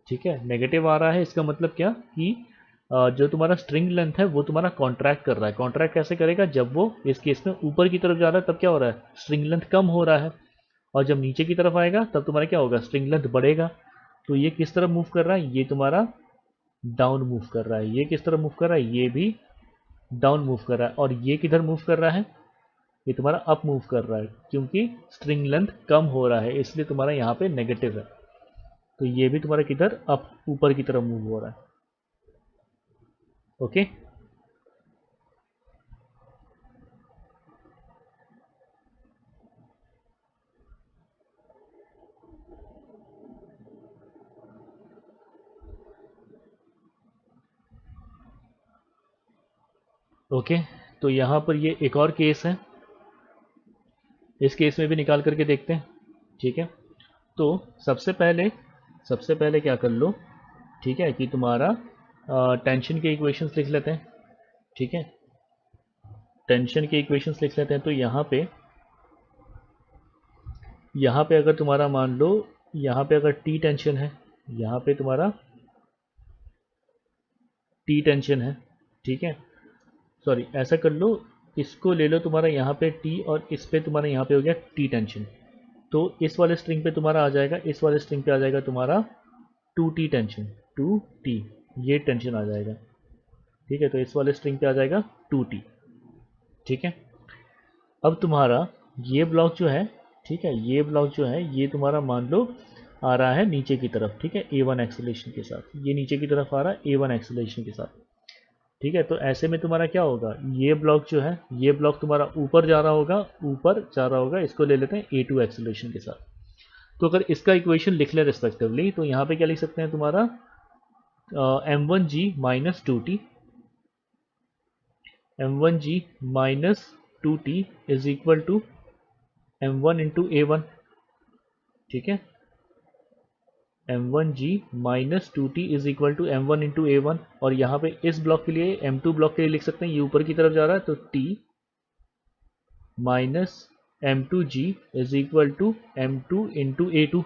ठीक है, नेगेटिव आ रहा है इसका मतलब क्या कि जो तुम्हारा स्ट्रिंग लेंथ है वो तुम्हारा कॉन्ट्रैक्ट कर रहा है। कॉन्ट्रैक्ट कैसे करेगा, जब वो इस केस में ऊपर की तरफ जा रहा है तब क्या हो रहा है, स्ट्रिंग लेंथ कम हो रहा है, और जब नीचे की तरफ आएगा तब तुम्हारा क्या होगा, स्ट्रिंग लेंथ बढ़ेगा। तो ये किस तरफ मूव कर रहा है, ये तुम्हारा डाउन मूव कर रहा है। ये किस तरफ मूव कर रहा है, ये भी डाउन मूव कर रहा है। और ये किधर मूव कर रहा है, ये तुम्हारा अप मूव कर रहा है, क्योंकि स्ट्रिंग लेंथ कम हो रहा है इसलिए तुम्हारा यहाँ पे नेगेटिव है। तो ये भी तुम्हारा किधर, अप, ऊपर की तरफ मूव हो रहा है। Okay, okay. तो यहाँ पर ये एक और केस है, इस केस में भी निकाल करके देखते हैं। ठीक है, तो सबसे पहले क्या कर लो, ठीक है, कि तुम्हारा टेंशन के इक्वेशंस लिख लेते हैं। ठीक है, टेंशन के इक्वेशंस लिख लेते हैं। तो यहाँ पे अगर तुम्हारा मान लो, यहाँ पे अगर टी टेंशन है, यहाँ पे तुम्हारा टी टेंशन है। ठीक है, सॉरी ऐसा कर लो, इसको ले लो तुम्हारा यहाँ पे टी, और इस पे तुम्हारा यहाँ पे हो गया टी टेंशन। तो इस वाले स्ट्रिंग पे तुम्हारा आ जाएगा, इस वाले स्ट्रिंग पे आ जाएगा तुम्हारा 2t टेंशन, 2t, ये टेंशन आ जाएगा। ठीक है, तो इस वाले स्ट्रिंग पे आ जाएगा 2t। ठीक है, अब तुम्हारा ये ब्लॉक जो है, ठीक है, ये ब्लॉक जो है ये तुम्हारा मान लो आ रहा है नीचे की तरफ। ठीक है, a1 एक्सेलरेशन के साथ, ये नीचे की तरफ आ रहा है a1 एक्सेलरेशन के साथ। ठीक है, तो ऐसे में तुम्हारा क्या होगा, ये ब्लॉक जो है, ये ब्लॉक तुम्हारा ऊपर जा रहा होगा, ऊपर जा रहा होगा, इसको ले लेते हैं a2 एक्सेलरेशन के साथ। तो अगर इसका इक्वेशन लिख ले रिस्पेक्टिवली, तो यहाँ पे क्या लिख सकते हैं तुम्हारा m1g minus 2t, m1g minus 2t is equal to m1 into a1। ठीक है, m1g minus 2t is equal to m1 into a1। और यहाँ पे इस ब्लॉक के लिए, m2 ब्लॉक के लिए लिख सकते हैं, ये ऊपर की तरफ जा रहा है, तो t minus m2g is equal to m2 into a2।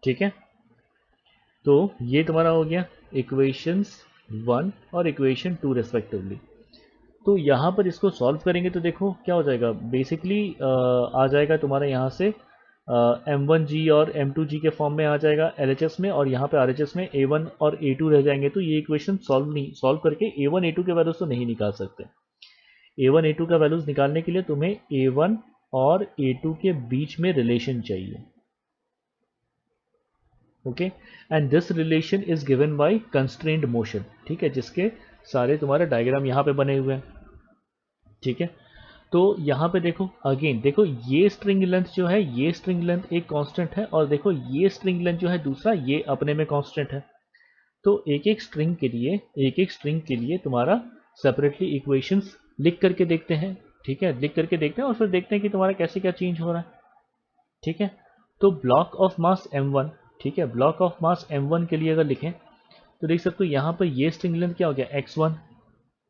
ठीक है, तो ये तुम्हारा हो गया इक्वेशंस 1 और इक्वेशन 2 रेस्पेक्टिवली। तो यहाँ पर इसको सॉल्व करेंगे तो देखो क्या हो जाएगा, बेसिकली आ जाएगा तुम्हारा यहाँ से m1g और m2g के फॉर्म में आ जाएगा LHS में, और यहाँ पे RHS में a1 और a2 रह जाएंगे। तो ये इक्वेशन सॉल्व करके a1 a2 के वैल्यूज तो नहीं निकाल सकते। a1 a2 का वैल्यूज निकालने के लिए तुम्हें a1 और a2 के बीच में रिलेशन चाहिए। Okay, and this relation is given by constrained motion. ठीक है, जिसके सारे तुम्हारे डायग्राम यहाँ पे बने हुए हैं। ठीक है, तो यहाँ पे देखो, अगेन देखो, ये स्ट्रिंग लेंथ जो है, ये स्ट्रिंग लेंथ एक कांस्टेंट है, और देखो ये स्ट्रिंग लेंथ जो है दूसरा, ये अपने में कांस्टेंट है। तो एक एक स्ट्रिंग के लिए तुम्हारा सेपरेटली इक्वेशंस लिख करके देखते हैं। ठीक है, लिख करके देखते हैं और फिर देखते हैं कि तुम्हारा कैसे क्या चेंज हो रहा है। ठीक है, तो ब्लॉक ऑफ मास m1, ठीक है, ब्लॉक ऑफ मास m1 के लिए अगर लिखें तो देख सकते हो यहाँ पर ये स्ट्रिंग लेंथ क्या हो गया, x1।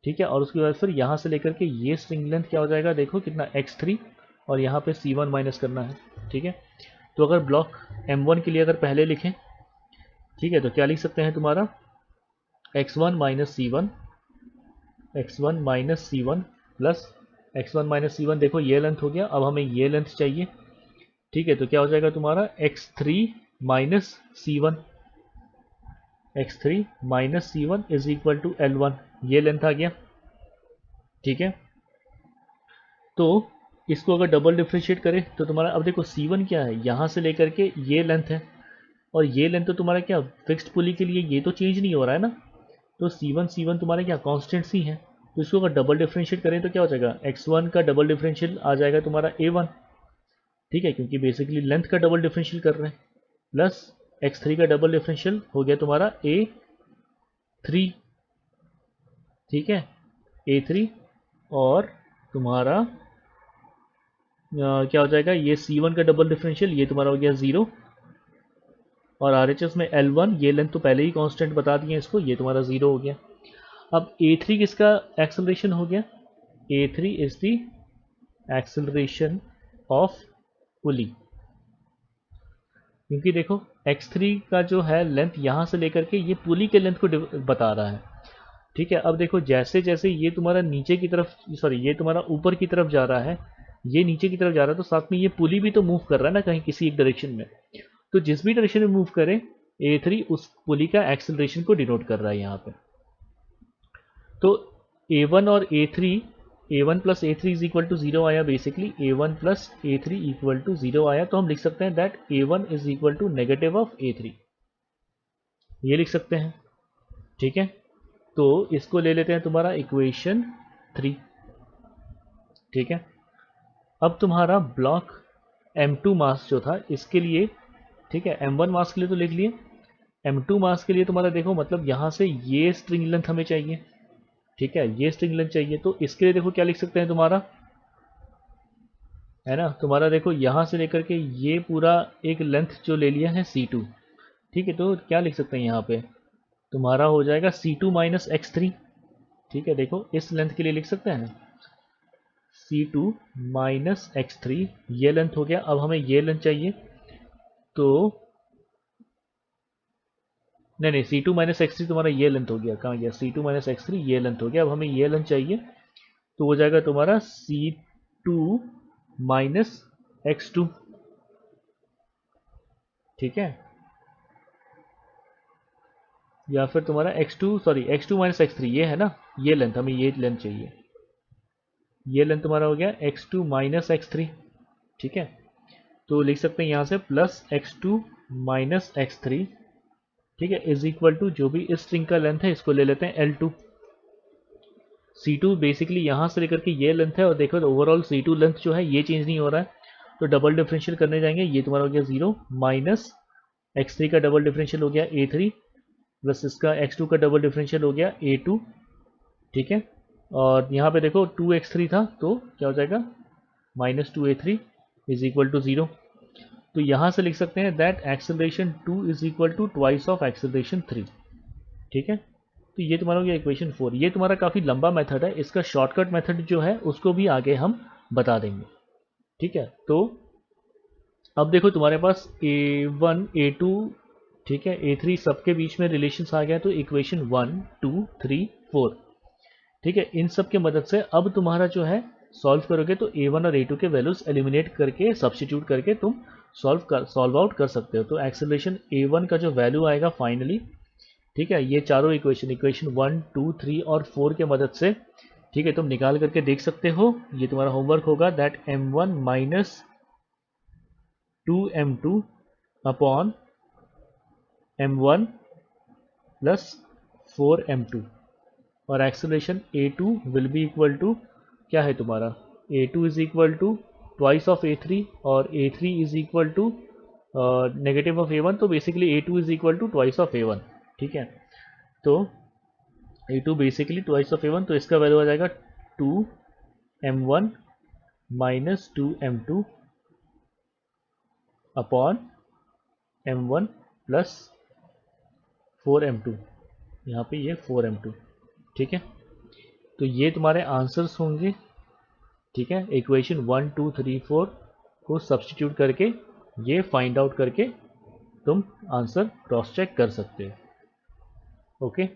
ठीक है, और उसके बाद फिर यहाँ से लेकर के ये स्ट्रिंग लेंथ क्या हो जाएगा, देखो कितना, x3, और यहाँ पे c1 माइनस करना है। ठीक है, तो अगर ब्लॉक m1 के लिए अगर पहले लिखें, ठीक है, तो क्या लिख सकते हैं तुम्हारा x1 minus c1, x1 minus c1 plus x1 minus c1। देखो ये लेंथ हो गया, अब हमें ये लेंथ चाहिए। ठीक है, तो क्या हो जाएगा तुम्हारा x3 minus c1, x3 minus c1 is equal to L1, ये लेंथ आ गया। ठीक है, तो इसको अगर डबल डिफ्रेंशिएट करें तो तुम्हारा, अब देखो c1 क्या है, यहाँ से लेकर के ये लेंथ है, और ये लेंथ तो तुम्हारा क्या, फिक्स्ड पुली के लिए ये तो चेंज नहीं हो रहा है ना। तो c1 तुम्हारे क्या कांस्टेंट सी है। तो इसको अगर डबल डिफ्रेंशिएट करें तो क्या हो जाएगा, x1 का डबल डिफरेंशियल आ जाएगा तुम्हारा a1। ठीक है, क्योंकि बेसिकली लेंथ का डबल डिफरेंशियल कर रहे हैं, प्लस x3 का डबल डिफरेंशियल हो गया तुम्हारा a3। ठीक है, a3, और तुम्हारा क्या हो जाएगा, ये c1 का डबल डिफरेंशियल, ये तुम्हारा हो गया 0, और RHS में L1, ये लेंथ तो पहले ही कांस्टेंट बता दिए इसको, ये तुम्हारा 0 हो गया। अब a3 किसका एक्सेलरेशन हो गया, a3 is the acceleration of pulley, क्योंकि देखो x3 का जो है लेंथ यहाँ से लेकर के ये पुली के लेंथ को बता रहा है। ठीक है, अब देखो जैसे जैसे ये तुम्हारा नीचे की तरफ, सॉरी ये तुम्हारा ऊपर की तरफ जा रहा है, ये नीचे की तरफ जा रहा है, तो साथ में ये पुली भी तो मूव कर रहा है ना कहीं, किसी एक डायरेक्शन में। तो जिस भी डायरेक्शन में मूव करे, A3 उस पुली का एक्सेलरेशन को डिनोट कर रहा है यहाँ पे। तो A1 और A3, A1 plus A3 is equal to 0 आया, basically A1 plus A3 equal to 0 आया, तो हम लिख सकते हैं that A1 is equal to negative of A3, ये लिख सकते हैं। ठीक है, तो इसको ले लेते हैं तुम्हारा इक्वेशन 3। ठीक है, अब तुम्हारा ब्लॉक M2 मास जो था इसके लिए, ठीक है, M1 मास के लिए तो लिख लिए, M2 मास के लिए तुम्हारा देखो, मतलब यहाँ से ये स्ट्रिंग लेंथ हमें चाहिए। ठीक है, ये स्ट्रिंग लेंथ चाहिए, तो इसके लिए देखो क्या लिख सकते हैं तुम्हारा, है ना, तुम्हारा देखो यहाँ से लेकर के ये पूरा एक लेंथ जो ले लिया है C2। ठीक है, तो क्या लिख सकते हैं यहाँ पे, तुम्हारा हो जाएगा C2 माइनस X3। ठीक है, देखो इस लेंथ के लिए लिख सकते हैं C2 माइनस X3, ये लेंथ हो गया। अब हमें ये लेंथ चाहिए, तो नहीं C2 माइनस X3 तुम्हारा ये लेंथ हो गया, कहाँ गया, C2 माइनस X3 ये लेंथ हो गया। अब हमें ये लेंथ चाहिए, तो हो जाएगा तुम्हारा C2 माइनस X2। ठीक है, या फिर तुम्हारा X2 माइनस X3 ये है ना, ये लेंथ, हमें ये लेंथ चाहिए, ये लेंथ तुम्हारा हो गया X2 माइनस X3। ठीक है, तो लिख सकते हैं यहाँ से प्लस X2 माइनस X3। ठीक है, इज इक्वल टू जो भी इस स्ट्रिंग का लेंथ है इसको ले लेते हैं L2। C2 बेसिकली यहाँ से लेकर के ये लेंथ है, और देखो ओवरऑल C2 लेंथ जो है ये चेंज नहीं हो रहा है, तो डबल डिफरेंशियल करने जाएंगे, ये तुम्हारा हो गया 0 माइनस X3 का डबल डिफरेंशियल हो गया A3 प्लस इसका X2 का डबल डिफरेंशियल हो गया A2। ठीक है, और यहाँ पे देखो 2x3 था, तो क्या हो जाएगा minus 2a3 is equal to 0। तो यहाँ से लिख सकते हैं that acceleration 2 is equal to twice of acceleration 3। ठीक है, तो ये तुम्हारा हो गया इक्वेशन 4। ये तुम्हारा काफ़ी लंबा मेथड है, इसका शॉर्टकट मेथड जो है उसको भी आगे हम बता देंगे। ठीक है, तो अब देखो तुम्हारे पास A1 A2, ठीक है, A3 सबके बीच में रिलेशंस आ गया, तो इक्वेशन 1 2 3 4। ठीक है, इन सब के मदद से अब तुम्हारा जो है सॉल्व करोगे तो A1 और A2 के वैल्यूज एलिमिनेट करके सब्स्टिट्यूट करके तुम सॉल्व आउट कर सकते हो। तो एक्सेलरेशन A1 का जो वैल्यू आएगा फाइनली, ठीक है, ये चारों इक्वेशन 1 2 3 और 4 के मदद से, ठीक है, तुम निकाल करके देख सकते हो। ये तुम्हारा होमवर्क होगा that M1 minus 2M2 upon M1 plus 4M2, और acceleration A2 will be equal to क्या है तुम्हारा, A2 is equal to twice of A3 और A3 is equal to negative of A1, तो basically A2 is equal to twice of A1। ठीक है, तो A2 basically twice of A1, तो इसका वैल्यू आ जाएगा 2M1 minus 2M2 upon M1 plus 4M2, यहाँ पे ये 4M2। ठीक है, तो ये तुम्हारे आंसर्स होंगे। ठीक है, इक्वेशन 1 2 3 4 को सब्स्टिट्यूट करके ये फाइंड आउट करके तुम आंसर क्रॉस चेक कर सकते हो। ओके,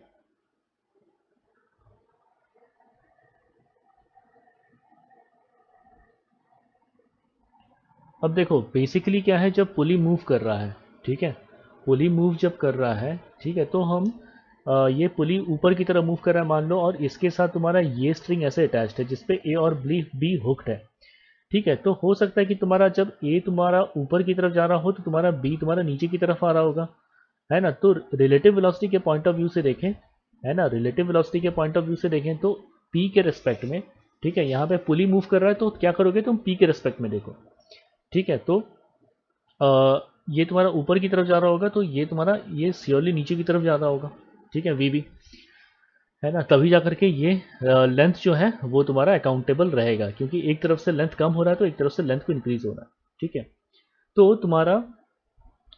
अब देखो बेसिकली क्या है, जब पुली मूव कर रहा है, ठीक है, पुली मूव जब कर रहा है, ठीक है, तो हम ये पुली ऊपर की तरफ मूव कर रहा है मान लो, और इसके साथ तुम्हारा ये स्ट्रिंग ऐसे अटैच्ड है जिसपे ए और बी हुक्ड है। ठीक है, तो हो सकता है कि तुम्हारा जब ए तुम्हारा ऊपर की तरफ जा रहा हो तो तुम्हारा बी तुम्हारा नीचे की तरफ आ रहा होगा, है ना। तो रिलेटिव वेलोसिटी के पॉइंट ऑफ व्यू से देखें, है ना, रिलेटिव वेलोसिटी के पॉइंट ऑफ व्यू से देखें तो पी के रिस्पेक्ट में, ठीक है, यहाँ पे पुली मूव कर रहा है तो क्या करोगे तुम, पी के रिस्पेक्ट में देखो। ठीक है, तो ये तुम्हारा ऊपर की तरफ जा रहा होगा, तो ये तुम्हारा ये श्योरली नीचे की तरफ जा रहा होगा। ठीक है, वी भी, है ना, तभी जाकर के ये लेंथ जो है वो तुम्हारा अकाउंटेबल रहेगा, क्योंकि एक तरफ से लेंथ कम हो रहा है तो एक तरफ से लेंथ को इंक्रीज हो रहा है। ठीक है, तो तुम्हारा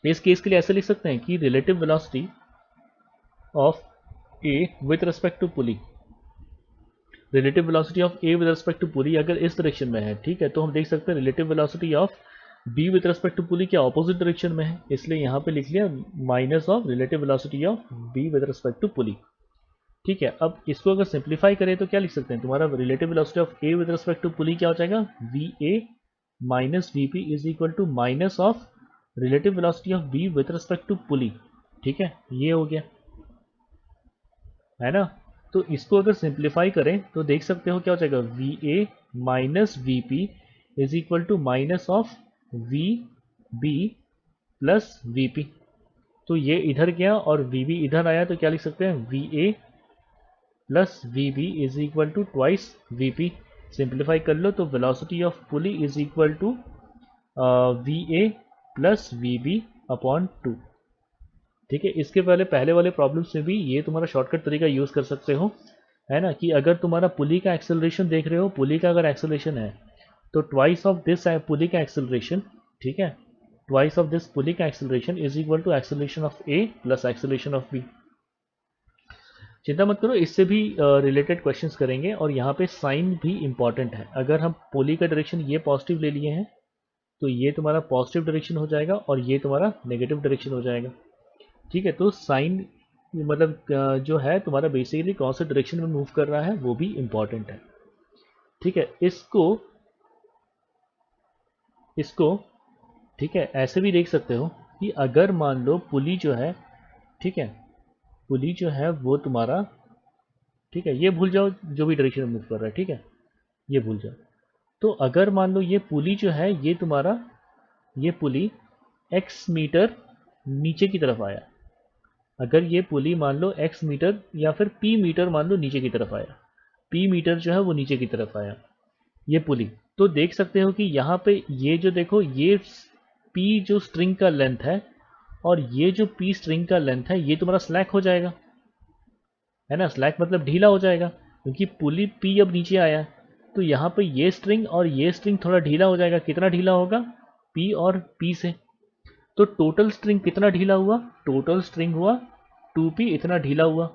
इस केस के लिए ऐसे लिख सकते हैं कि relative velocity of A with respect to pulley, relative velocity of A with respect to pulley अगर इस डायरेक्शन में है, ठीक है, तो हम देख सकते हैं relative velocity of B with respect to pulley क्या ऑपोजिट डायरेक्शन में है, इसलिए यहाँ पे लिख लिया minus of relative velocity of B with respect to pulley. ठीक है, अब इसको अगर सिंप्लीफाई करें तो क्या लिख सकते हैं, तुम्हारा relative velocity of A with respect to pulley क्या हो जाएगा, v A minus v P is equal to minus of relative velocity of B with respect to pulley. ठीक है, ये हो गया, है ना। तो इसको अगर सिंप्लीफाई करें तो देख सकते हो क्या हो जाएगा, v A minus v P is equal to minus of v B plus v P. तो ये इधर गया और वी बी इधर आया, तो क्या लिख सकते हैं, v A plus v B is equal to twice v P. Simplify कर लो तो velocity of pulley is equal to v A plus v B upon two. ठीक है, इसके पहले वाले प्रॉब्लम्स में भी ये तुम्हारा शॉर्टकट तरीका यूज कर सकते हो, है ना, कि अगर तुम्हारा पुली का एक्सेलरेशन देख रहे हो, पुली का अगर एक्सेलरेशन है तो ट्वाइस ऑफ दिस पुली का एक्सेलरेशन, ठीक है, ट्वाइस ऑफ दिस पुली का acceleration is equal to acceleration of A plus acceleration of B. चिंता मत करो, इससे भी रिलेटेड क्वेश्चंस करेंगे, और यहाँ पे साइन भी इंपॉर्टेंट है। अगर हम पुली का डायरेक्शन ये पॉजिटिव ले लिए हैं तो ये तुम्हारा पॉजिटिव डायरेक्शन हो जाएगा और ये तुम्हारा नेगेटिव डायरेक्शन हो जाएगा। ठीक है, तो साइन मतलब जो है तुम्हारा बेसिकली कौन से डायरेक्शन में मूव कर रहा है वो भी इंपॉर्टेंट है। ठीक है, इसको ठीक है ऐसे भी देख सकते हो कि अगर मान लो पुली जो है, ठीक है, पुली जो है वो तुम्हारा, ठीक है, ये भूल जाओ जो भी डायरेक्शन में मूव कर रहा है, ठीक है, ये भूल जाओ। तो अगर मान लो ये पुली जो है ये तुम्हारा, ये पुली x मीटर नीचे की तरफ आया, अगर ये पुली मान लो x मीटर या फिर p मीटर मान लो नीचे की तरफ आया, p मीटर जो है वो नीचे की तरफ आया ये पुली, तो देख सकते हो कि यहाँ पे ये जो देखो, ये p जो स्ट्रिंग का लेंथ है और ये जो p स्ट्रिंग का लेंथ है ये तुम्हारा स्लैक हो जाएगा, है ना। स्लैक मतलब ढीला हो जाएगा, क्योंकि पुली p अब नीचे आया है, तो यहाँ पे ये स्ट्रिंग और ये स्ट्रिंग थोड़ा ढीला हो जाएगा। कितना ढीला होगा, p और p से। तो टोटल स्ट्रिंग कितना ढीला हुआ, टोटल स्ट्रिंग हुआ 2p, इतना ढीला हुआ।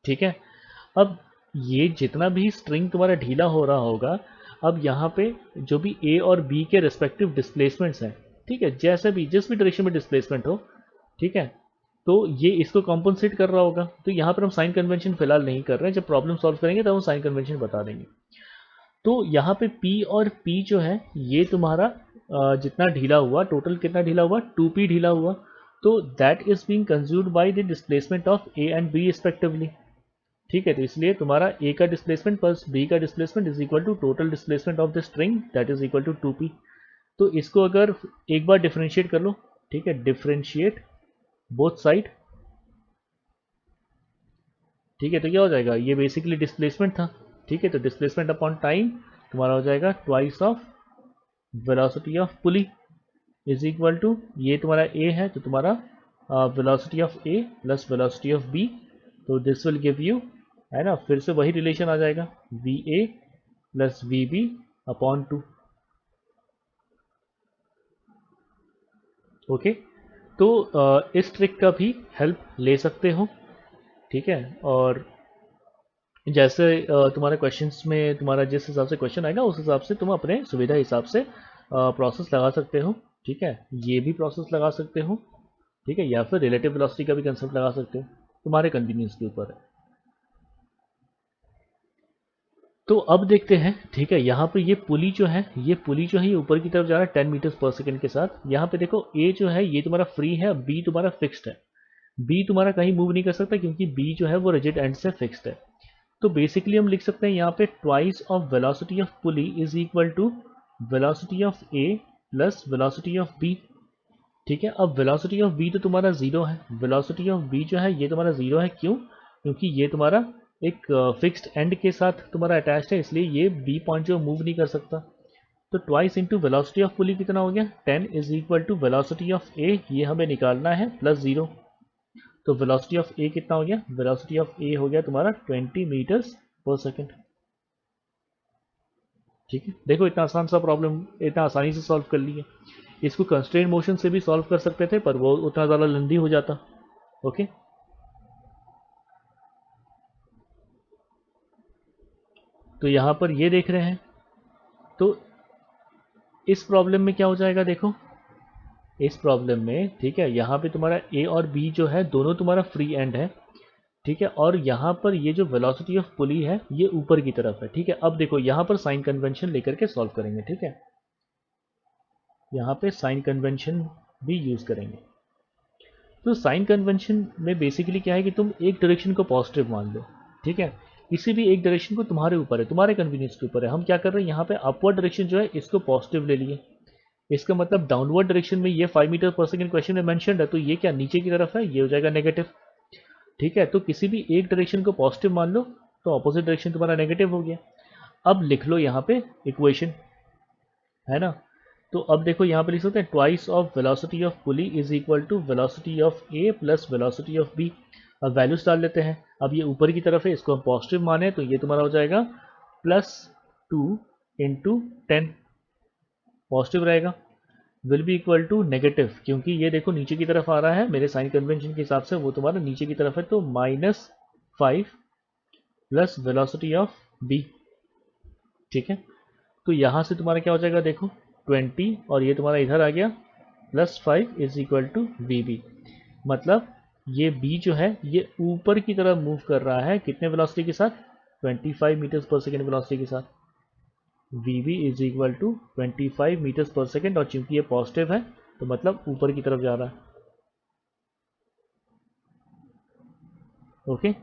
ठीक है, अब ये जितना भी स्ट्रिंग तुम्हारा ढीला हो रहा होगा, अब यहाँ पे जो भी a और b के रिस्पेक्टिव डिस्प्लेसमेंट्स हैं, ठीक है, जैसे भी जिस भी डायरेक्शन में डिस्प्लेसमेंट हो, ठीक है, तो ये इसको कॉम्पनसेट कर रहा होगा। तो यहाँ पर हम साइन कन्वेंशन फिलहाल नहीं कर रहे हैं, जब प्रॉब्लम सॉल्व करेंगे तब हम साइन कन्वेंशन बता देंगे। तो यहाँ पे p और p जो है ये तुम्हारा जितना ढीला हुआ, टोटल कितना ढीला हुआ, 2p ढीला हुआ, तो that is being consumed by the displacement of a and b respectively. ठीक है, तो इसलिए तुम्हारा a का डिस्प्लेसमेंट प्लस b का displacement is equal to total displacement of the string, that is equal to 2p। तो इसको अगर एक बार डिफरेंशिएट कर लो, ठीक है, डिफरेंशिएट बोथ साइड, ठीक है, तो क्या हो जाएगा, ये बेसिकली डिस्प्लेसमेंट था, ठीक है, तो डिस्प्लेसमेंट अपॉन टाइम तुम्हारा हो जाएगा twice of velocity of pulley is equal to, ये तुम्हारा a है तो तुम्हारा velocity of a plus velocity of b, तो दिस विल गिव यू, है ना, फिर से वही रिलेशन आ जाएगा, v A plus v B upon 2। Okay, तो इस ट्रिक का भी हेल्प ले सकते हो, ठीक है, और जैसे तुम्हारे क्वेश्चंस में तुम्हारा जिस हिसाब से क्वेश्चन आएगा उस हिसाब से तुम अपने सुविधा हिसाब से प्रोसेस लगा सकते हो, ठीक है, ये भी प्रोसेस लगा सकते हो, ठीक है, या फिर रिलेटिव वेलोसिटी का भी कंसेप्ट लगा सकते हो, तुम्हारे कन्वीनियंस के ऊपर है। तो अब देखते हैं, ठीक है, यहाँ पे ये पुली जो है, ये ऊपर की तरफ जा रहा है 10 मीटर पर सेकंड के साथ। यहाँ पे देखो ए जो है ये तुम्हारा फ्री है, बी तुम्हारा फिक्स्ड है, बी तुम्हारा कहीं मूव नहीं कर सकता क्योंकि बी जो है वो रिजिड एंड से फिक्स्ड है। तो बेसिकली हम लिख सकते हैं यहाँ पे twice of velocity of pulley is equal to velocity of A plus velocity of B. ठीक है, अब वेलोसिटी ऑफ बी तो तुम्हारा जीरो है, वेलोसिटी ऑफ बी जो है ये तुम्हारा जीरो है, क्यों, क्योंकि ये तुम्हारा एक फिक्स्ड एंड के साथ तुम्हारा अटैच्ड है, इसलिए ये बी पॉइंट जो मूव नहीं कर सकता। तो twice into velocity of pulley कितना हो गया, 10 is equal to velocity of a, ये हमें निकालना है, प्लस जीरो। तो वेलोसिटी ऑफ ए कितना हो गया, वेलोसिटी ऑफ ए हो गया तुम्हारा 20 मीटर्स पर सेकेंड। ठीक है, देखो इतना आसान सा प्रॉब्लम इतना आसानी से सॉल्व कर लिया। इसको कंस्ट्रेंट मोशन से भी सॉल्व कर सकते थे पर वो उतना ज़्यादा लेंदी हो जाता। ओके, तो यहाँ पर ये देख रहे हैं, तो इस प्रॉब्लम में क्या हो जाएगा, देखो इस प्रॉब्लम में, ठीक है, यहाँ पे तुम्हारा ए और बी जो है दोनों तुम्हारा फ्री एंड है, ठीक है, और यहाँ पर ये जो वेलोसिटी ऑफ पुली है ये ऊपर की तरफ है। ठीक है, अब देखो यहाँ पर साइन कन्वेंशन लेकर के सॉल्व करेंगे, ठीक है, यहाँ पे साइन कन्वेंशन भी यूज करेंगे। तो साइन कन्वेंशन में बेसिकली क्या है कि तुम एक डायरेक्शन को पॉजिटिव मान लो, ठीक है, किसी भी एक डायरेक्शन को तुम्हारे ऊपर है, तुम्हारे कन्वीनियंस के ऊपर है। हम क्या कर रहे हैं यहाँ पे अपवर्ड डायरेक्शन जो है इसको पॉजिटिव ले लिए, इसका मतलब डाउनवर्ड डायरेक्शन में ये 5 मीटर पर सेकंड क्वेश्चन में मेंशन्ड है, तो ये क्या नीचे की तरफ है, ये हो जाएगा नेगेटिव, ठीक है। तो किसी भी एक डायरेक्शन को पॉजिटिव मान लो तो ऑपोजिट डायरेक्शन तुम्हारा नेगेटिव हो गया। अब लिख लो यहाँ पे इक्वेशन, है ना। तो अब देखो यहाँ पे लिख सकते हैं twice of velocity of pulley is equal to velocity of A plus velocity of B. अब वैल्यूज डाल लेते हैं। अब ये ऊपर की तरफ है, इसको हम पॉजिटिव माने तो ये तुम्हारा हो जाएगा +2 इंटू 10, पॉजिटिव रहेगा, will be equal to negative, क्योंकि ये देखो नीचे की तरफ आ रहा है, मेरे साइन कन्वेंशन के हिसाब से वो तुम्हारा नीचे की तरफ है, तो -5 प्लस वेलोसिटी ऑफ बी, ठीक है। तो यहाँ से तुम्हारा क्या हो जाएगा देखो 20 और ये तुम्हारा इधर आ गया +5 इज इक्वल टू वी, मतलब ये b जो है ये ऊपर की तरफ मूव कर रहा है, कितने वेलोसिटी के साथ, 25 मीटर्स पर सेकेंड वेलोसिटी के साथ। V is equal to 25 metres पर सेकेंड, और चूंकि ये पॉजिटिव है तो मतलब ऊपर की तरफ जा रहा है, ओके।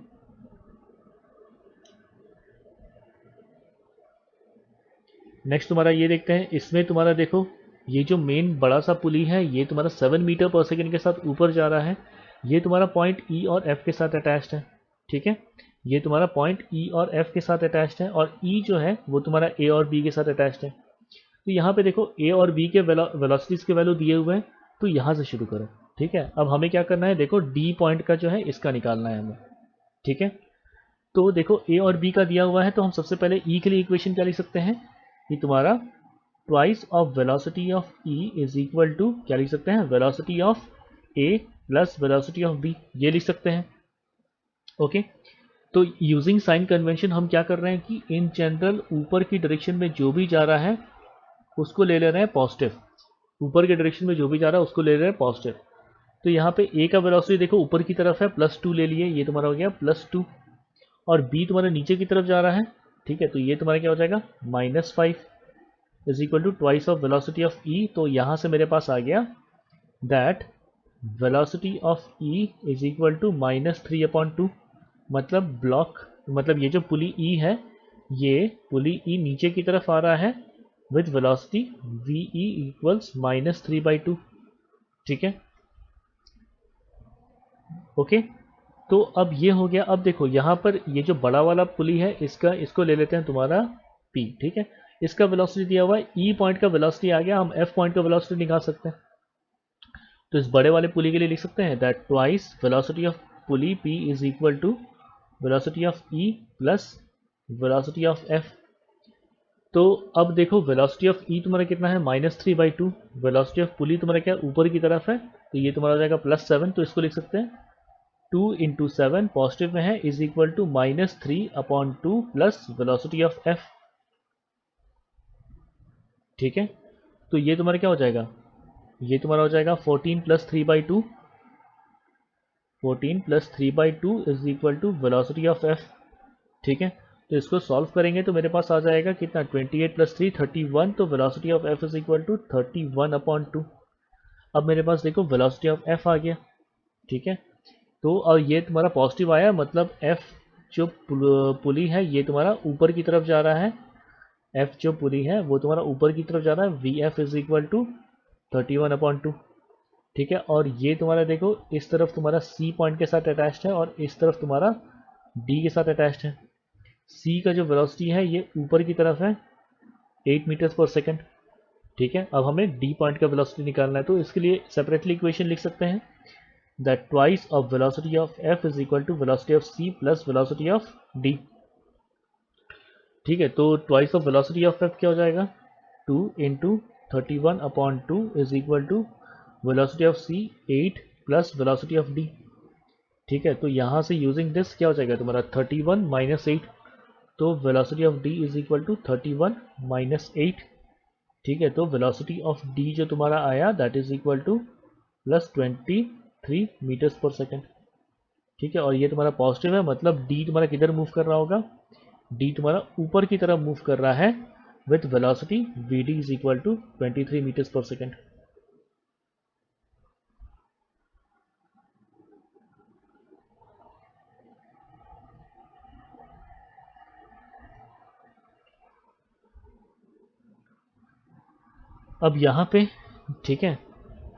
नेक्स्ट तुम्हारा ये देखते हैं, इसमें तुम्हारा देखो ये जो मेन बड़ा सा पुली है ये तुम्हारा 7 मीटर पर सेकेंड के साथ ऊपर जा रहा है, ये तुम्हारा पॉइंट ई और एफ के साथ अटैच्ड है, ठीक है। ये तुम्हारा पॉइंट ई और एफ के साथ अटैच्ड है, और ई जो है वो तुम्हारा ए और बी के साथ अटैच्ड है। तो यहाँ पे देखो ए और बी के वेलोसिटीज के वैल्यू दिए हुए हैं, तो यहाँ से शुरू करो, ठीक है। अब हमें क्या करना है देखो डी पॉइंट का जो है इसका निकालना है हमें, ठीक है। तो देखो ए और बी का दिया हुआ है, तो हम सबसे पहले ई के लिए इक्वेशन क्या लिख सकते हैं, ये तुम्हारा twice of velocity of E is equal to क्या लिख सकते हैं, velocity of A plus velocity of B, ये लिख सकते हैं, ओके। तो यूजिंग साइन कन्वेंशन हम क्या कर रहे हैं कि इन जनरल ऊपर की डायरेक्शन में जो भी जा रहा है उसको ले ले रहे हैं पॉजिटिव, ऊपर के डायरेक्शन में जो भी जा रहा है उसको ले रहे हैं पॉजिटिव। तो यहाँ पे ए का वेलोसिटी देखो ऊपर की तरफ है +2 ले लिए, ये तुम्हारा हो गया +2, और बी तुम्हारा नीचे की तरफ जा रहा है, ठीक है, तो ये तुम्हारा क्या हो जाएगा -5 is equal to twice of velocity of e. तो यहाँ से मेरे पास आ गया that velocity of E is equal to -3/2, मतलब ये जो पुली ई है ये पुली ई नीचे की तरफ आ रहा है with velocity V E equals -3/2, ठीक है, ओके। तो अब ये हो गया। अब देखो यहाँ पर ये जो बड़ा वाला पुली है इसको ले लेते हैं तुम्हारा P, ठीक है। इसका वेलोसिटी दिया हुआ है, E पॉइंट का वेलोसिटी आ गया, हम F पॉइंट का वेलोसिटी निकाल सकते हैं। तो इस बड़े वाले पुली के लिए लिख सकते हैं that twice velocity of pulley P is equal to velocity of E plus velocity of F। तो अब देखो वेलोसिटी ऑफ E तुम्हारा कितना है -3/2, वेलोसिटी ऑफ पुली तुम्हारा क्या ऊपर की तरफ है, तो ये तुम्हारा हो जाएगा +7, तो इसको लिख सकते हैं 2 इंटू 7 पॉजिटिव में है is equal to -3/2 plus velocity of F, ठीक है। तो ये तुम्हारा क्या हो जाएगा, ये तुम्हारा हो जाएगा 14 + 3/2, 14 + 3/2 is equal to velocity of F, ठीक है। तो इसको सॉल्व करेंगे तो मेरे पास आ जाएगा कितना 28 + 3 31, तो velocity of F is equal to 31/2। अब मेरे पास देखो वेलोसिटी ऑफ F आ गया, ठीक है। तो और ये तुम्हारा पॉजिटिव आया, मतलब F जो पुली है ये तुम्हारा ऊपर की तरफ जा रहा है, F जो पुली है वो तुम्हारा ऊपर की तरफ जा रहा है, VF इज इक्वल टू 31/2, ठीक है। और ये तुम्हारा देखो इस तरफ तुम्हारा C पॉइंट के साथ अटैच्ड है और इस तरफ तुम्हारा D के साथ अटैच्ड है। C का जो वेलोसिटी है ये ऊपर की तरफ है 8 मीटर्स पर सेकेंड, ठीक है। अब हमें D पॉइंट का वेलोसिटी निकालना है, तो इसके लिए सेपरेटली इक्वेशन लिख सकते हैं that twice of velocity of F is equal to velocity of C plus velocity of D, ठीक है। तो twice of velocity of F क्या हो जाएगा 2 into 31/2 is equal to velocity of C 8 plus velocity of D, ठीक है। तो यहाँ से यूजिंग दिस क्या हो जाएगा तुम्हारा 31 - 8, तो velocity of D is equal to 31 - 8, ठीक है। तो वेलोसिटी ऑफ D जो तुम्हारा आया that is equal to +23 metres पर सेकेंड, ठीक है। और ये तुम्हारा पॉजिटिव है, मतलब D तुम्हारा किधर मूव कर रहा होगा, D तुम्हारा ऊपर की तरफ मूव कर रहा है with velocity VD is equal to 23 metres पर सेकेंड। अब यहाँ पे ठीक है,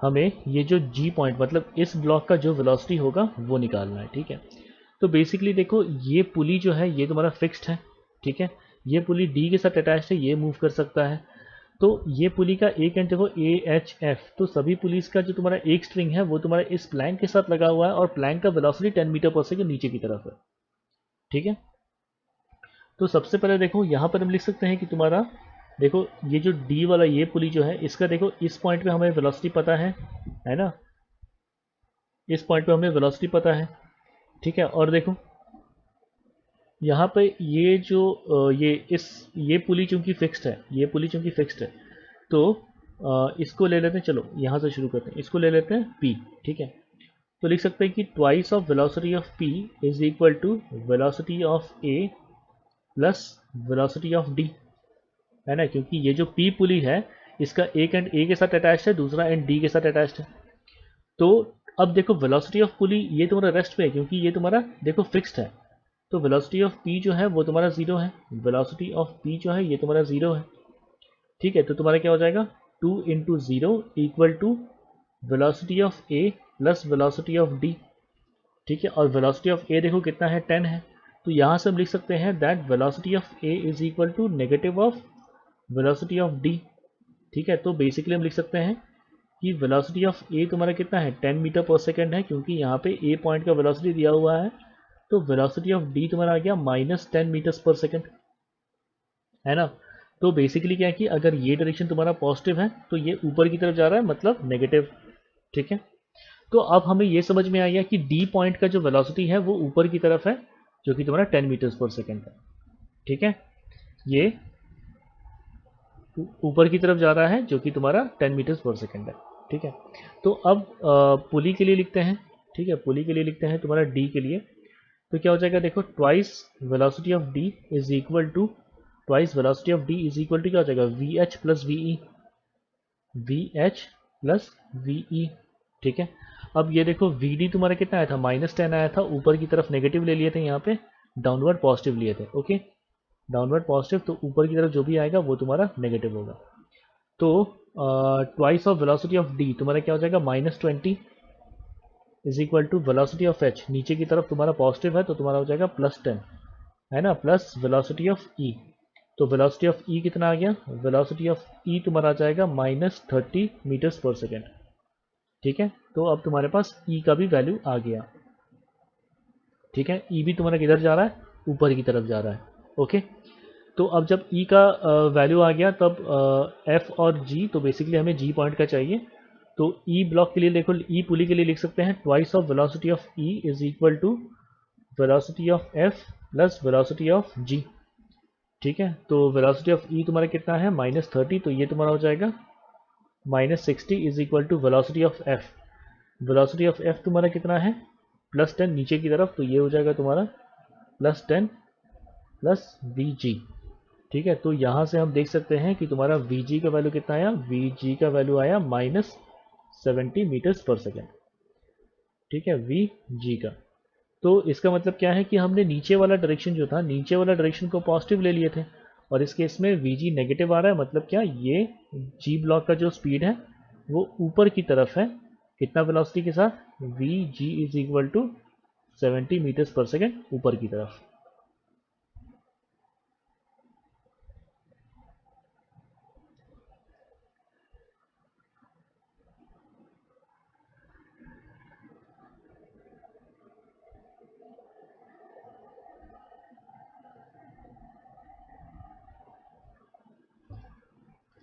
हमें ये जो जी पॉइंट मतलब इस ब्लॉक का जो वेलोसिटी होगा वो निकालना है। ठीक है, तो बेसिकली देखो ये पुली जो है ये तुम्हारा फिक्स्ड है। ठीक है, ये पुली डी के साथ अटैच्ड है, ये मूव कर सकता है। तो ये पुली का एक एंड देखो ए एच एफ, तो सभी पुलिस का जो तुम्हारा एक स्ट्रिंग है वो तुम्हारा इस प्लैंक के साथ लगा हुआ है और प्लैंक का वेलोसिटी 10 मीटर पर सेकंड नीचे की तरफ है। ठीक है, तो सबसे पहले देखो यहाँ पर हम लिख सकते हैं कि तुम्हारा देखो ये जो डी वाला ये पुली जो है इसका देखो इस पॉइंट पे हमें वेलोसिटी पता है ना, इस पॉइंट पे हमें वेलोसिटी पता है। ठीक है, और देखो यहाँ पे ये जो ये पुली चूंकि फिक्स्ड है, ये पुली चूंकि फिक्स्ड है, तो इसको ले लेते हैं, चलो यहाँ से शुरू करते हैं, इसको ले लेते हैं P। ठीक है, तो लिख सकते हैं कि twice of velocity of P is equal to velocity of A plus velocity of D, है ना, क्योंकि ये जो P पुली है इसका एक एंड A के साथ अटैच्ड है, दूसरा एंड D के साथ अटैच्ड है। तो अब देखो वेलोसिटी ऑफ पुली ये तुम्हारा रेस्ट पे है क्योंकि ये तुम्हारा देखो फिक्स्ड है, तो वेलोसिटी ऑफ P जो है वो तुम्हारा 0 है, वेलोसिटी ऑफ P जो है ये तुम्हारा 0 है। ठीक है, तो तुम्हारा क्या हो जाएगा 2 into 0 equal to velocity of A plus velocity of D। ठीक है, और वेलोसिटी ऑफ A देखो कितना है 10 है, तो यहाँ से हम लिख सकते हैं that velocity of A is equal to negative of velocity of D। ठीक है, तो बेसिकली हम लिख सकते हैं कि वेलोसिटी ऑफ A तुम्हारा कितना है 10 मीटर पर सेकेंड है, क्योंकि यहाँ पे A पॉइंट का वेलोसिटी दिया हुआ है, तो वेलोसिटी ऑफ D तुम्हारा आ गया -10 मीटर्स पर सेकेंड, है ना। तो बेसिकली क्या है कि अगर ये डायरेक्शन तुम्हारा पॉजिटिव है तो ये ऊपर की तरफ जा रहा है, मतलब नेगेटिव। ठीक है, तो अब हमें ये समझ में आ गया कि डी पॉइंट का जो वेलोसिटी है वो ऊपर की तरफ है, जो कि तुम्हारा 10 मीटर्स पर सेकेंड है। ठीक है, ये ऊपर की तरफ जा रहा है जो कि तुम्हारा 10 मीटर्स पर सेकेंड है। ठीक है, तो अब पुली के लिए लिखते हैं। ठीक है, पुली के लिए लिखते हैं तुम्हारा डी के लिए, तो क्या हो जाएगा देखो twice velocity of D is equal to twice velocity of D is equal to क्या हो जाएगा V H plus V E, V H plus V E. ठीक है, अब ये देखो वी डी तुम्हारा कितना आया था -10 आया था, ऊपर की तरफ नेगेटिव ले लिए थे, यहाँ पे डाउनवर्ड पॉजिटिव लिए थे। ओके, डाउनवर्ड पॉजिटिव, तो ऊपर की तरफ जो भी आएगा वो तुम्हारा नेगेटिव होगा। तो twice of velocity of D तुम्हारा क्या हो जाएगा -20 is equal to velocity of H, नीचे की तरफ तुम्हारा पॉजिटिव है तो तुम्हारा हो जाएगा +10, है ना, प्लस वेलोसिटी ऑफ ई। तो वेलोसिटी ऑफ ई कितना आ गया, वेलोसिटी ऑफ ई तुम्हारा आ जाएगा -30 मीटर्स पर सेकेंड। ठीक है, तो अब तुम्हारे पास ई का भी वैल्यू आ गया। ठीक है, ई भी तुम्हारा किधर जा रहा है, ऊपर की तरफ जा रहा है। ओके, तो अब जब ई का वैल्यू आ गया तब एफ और जी, तो बेसिकली हमें जी पॉइंट का चाहिए, तो ई ब्लॉक के लिए देखो ई पुली के लिए लिख सकते हैं twice of velocity of E is equal to velocity of F plus velocity of g. ठीक है, तो वेलोसिटी ऑफ ई तुम्हारा कितना है -30, तो ये तुम्हारा हो जाएगा -60 is equal to velocity of F. Velocity of F तुम्हारा कितना है +10 नीचे की तरफ, तो ये हो जाएगा तुम्हारा +10 प्लस वी जी। ठीक है, तो यहाँ से हम देख सकते हैं कि तुम्हारा वी जी का वैल्यू कितना आया, वी जी का वैल्यू आया -70 मीटर्स पर सेकेंड। ठीक है, वी जी का, तो इसका मतलब क्या है कि हमने नीचे वाला डायरेक्शन जो था, नीचे वाला डायरेक्शन को पॉजिटिव ले लिए थे, और इस केस में वी जी नेगेटिव आ रहा है, मतलब क्या ये जी ब्लॉक का जो स्पीड है वो ऊपर की तरफ है, कितना वेलोसिटी के साथ, V G is equal to 70 metres पर सेकेंड ऊपर की तरफ।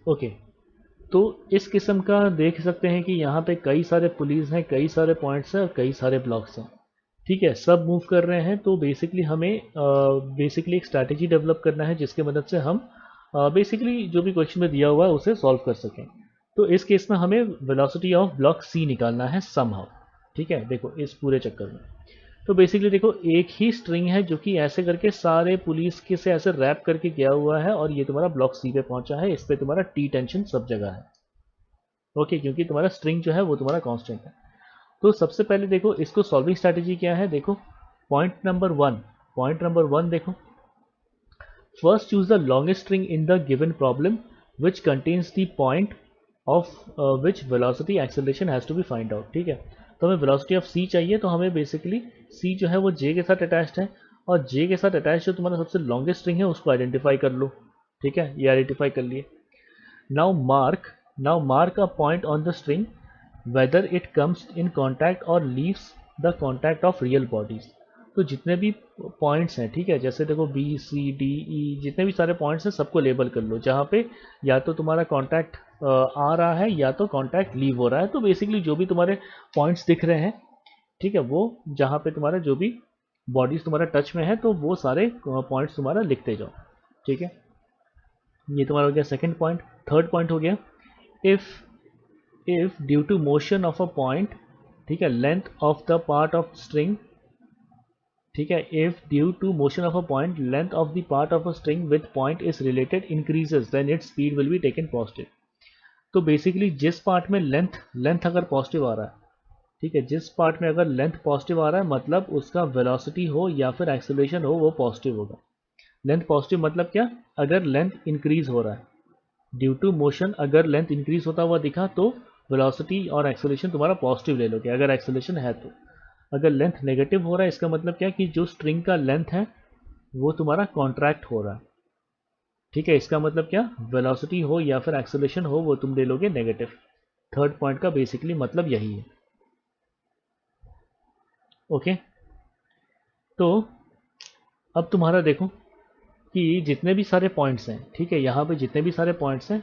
ओके, तो इस किस्म का देख सकते हैं कि यहाँ पे कई सारे पुलिस हैं, कई सारे पॉइंट्स हैं और कई सारे ब्लॉक्स हैं। ठीक है, सब मूव कर रहे हैं, तो बेसिकली हमें बेसिकली एक स्ट्रैटेजी डेवलप करना है जिसके मदद से हम बेसिकली जो भी क्वेश्चन में दिया हुआ है उसे सॉल्व कर सकें। तो इस केस में हमें वेलोसिटी ऑफ ब्लॉक सी निकालना है समहाउ। ठीक है, देखो इस पूरे चक्कर में तो बेसिकली देखो एक ही स्ट्रिंग है जो कि ऐसे करके सारे पुलिस के से ऐसे रैप करके गया हुआ है, और ये तुम्हारा ब्लॉक सी पे पहुंचा है, इस पे तुम्हारा टी टेंशन सब जगह है। ओके, क्योंकि तुम्हारा स्ट्रिंग जो है वो तुम्हारा कांस्टेंट है। तो सबसे पहले देखो इसको सॉल्विंग स्ट्रैटेजी क्या है, देखो पॉइंट नंबर वन देखो, first choose the longest string in the given problem which contains the point of which velocity acceleration has to be find out. ठीक है, तो हमें वेलोसिटी ऑफ सी चाहिए, तो हमें बेसिकली सी जो है वो जे के साथ अटैच्ड है, और जे के साथ अटैच जो तुम्हारा सबसे लॉन्गेस्ट स्ट्रिंग है उसको आइडेंटिफाई कर लो। ठीक है, ये आइडेंटिफाई कर लिए। Now mark a point on the string whether it comes in contact और leaves the contact of real bodies. तो जितने भी पॉइंट्स हैं, ठीक है, जैसे देखो बी सी डी ई, जितने भी सारे पॉइंट्स हैं सबको लेबल कर लो जहाँ पे या तो तुम्हारा कॉन्टैक्ट आ रहा है या तो कॉन्टैक्ट लीव हो रहा है। तो बेसिकली जो भी तुम्हारे पॉइंट्स दिख रहे हैं, ठीक है, वो जहाँ पे तुम्हारा जो भी बॉडीज तुम्हारा टच में है तो वो सारे पॉइंट्स तुम्हारा लिखते जाओ। ठीक है, ये तुम्हारा हो गया सेकंड पॉइंट। थर्ड पॉइंट हो गया, if due to motion of a point, ठीक है, length of the part of string, ठीक है, if due to motion of a point length of the part of a string with point is related increases then its speed will be taken positive. तो basically जिस part में length अगर positive आ रहा है, ठीक है, जिस पार्ट में अगर लेंथ पॉजिटिव आ रहा है मतलब उसका वेलोसिटी हो या फिर एक्सेलरेशन हो वो पॉजिटिव होगा। लेंथ पॉजिटिव मतलब क्या, अगर लेंथ इंक्रीज हो रहा है ड्यू टू मोशन, अगर लेंथ इंक्रीज होता हुआ दिखा तो वेलोसिटी और एक्सेलरेशन तुम्हारा पॉजिटिव ले लोगे अगर एक्सेलरेशन है तो। अगर लेंथ नेगेटिव हो रहा है इसका मतलब क्या कि जो स्ट्रिंग का लेंथ है वो तुम्हारा कॉन्ट्रैक्ट हो रहा है। ठीक है, इसका मतलब क्या, वेलोसिटी हो या फिर एक्सेलरेशन हो वो तुम ले लोगे नेगेटिव। थर्ड पॉइंट का बेसिकली मतलब यही है। ओके, तो अब तुम्हारा देखो कि जितने भी सारे पॉइंट्स हैं, ठीक है, यहाँ पे जितने भी सारे पॉइंट्स हैं,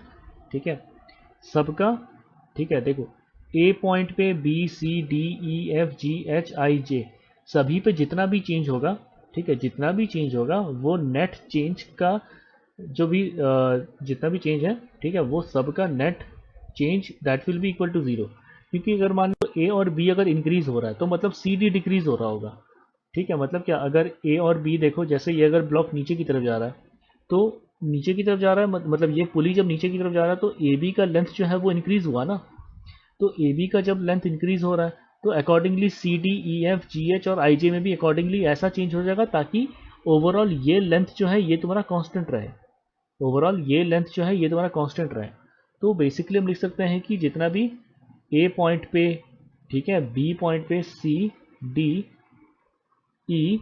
ठीक है, सबका, ठीक है, देखो ए पॉइंट पे b C D E F G H I j सभी पे जितना भी चेंज होगा, ठीक है, जितना भी चेंज होगा वो नेट चेंज का जो भी जितना भी चेंज है, ठीक है, वो सबका net change that will be equal to zero. क्योंकि अगर मान लो ए और बी अगर इंक्रीज हो रहा है तो मतलब सी डी डिक्रीज हो रहा होगा। ठीक है, मतलब क्या, अगर ए और बी देखो, जैसे ये अगर ब्लॉक नीचे की तरफ जा रहा है तो नीचे की तरफ जा रहा है मतलब ये पुली जब नीचे की तरफ जा रहा है तो ए बी का लेंथ जो है वो इंक्रीज हुआ ना। तो ए बी का जब लेंथ इंक्रीज हो रहा है तो accordingly C D E F G H और आई जे में भी अकॉर्डिंगली ऐसा चेंज हो जाएगा ताकि ओवरऑल ये लेंथ जो है ये तुम्हारा कांस्टेंट रहे। ओवरऑल ये लेंथ जो है ये तुम्हारा कांस्टेंट रहे। तो बेसिकली हम लिख सकते हैं कि जितना भी ए पॉइंट पे, ठीक है, बी पॉइंट पे C D E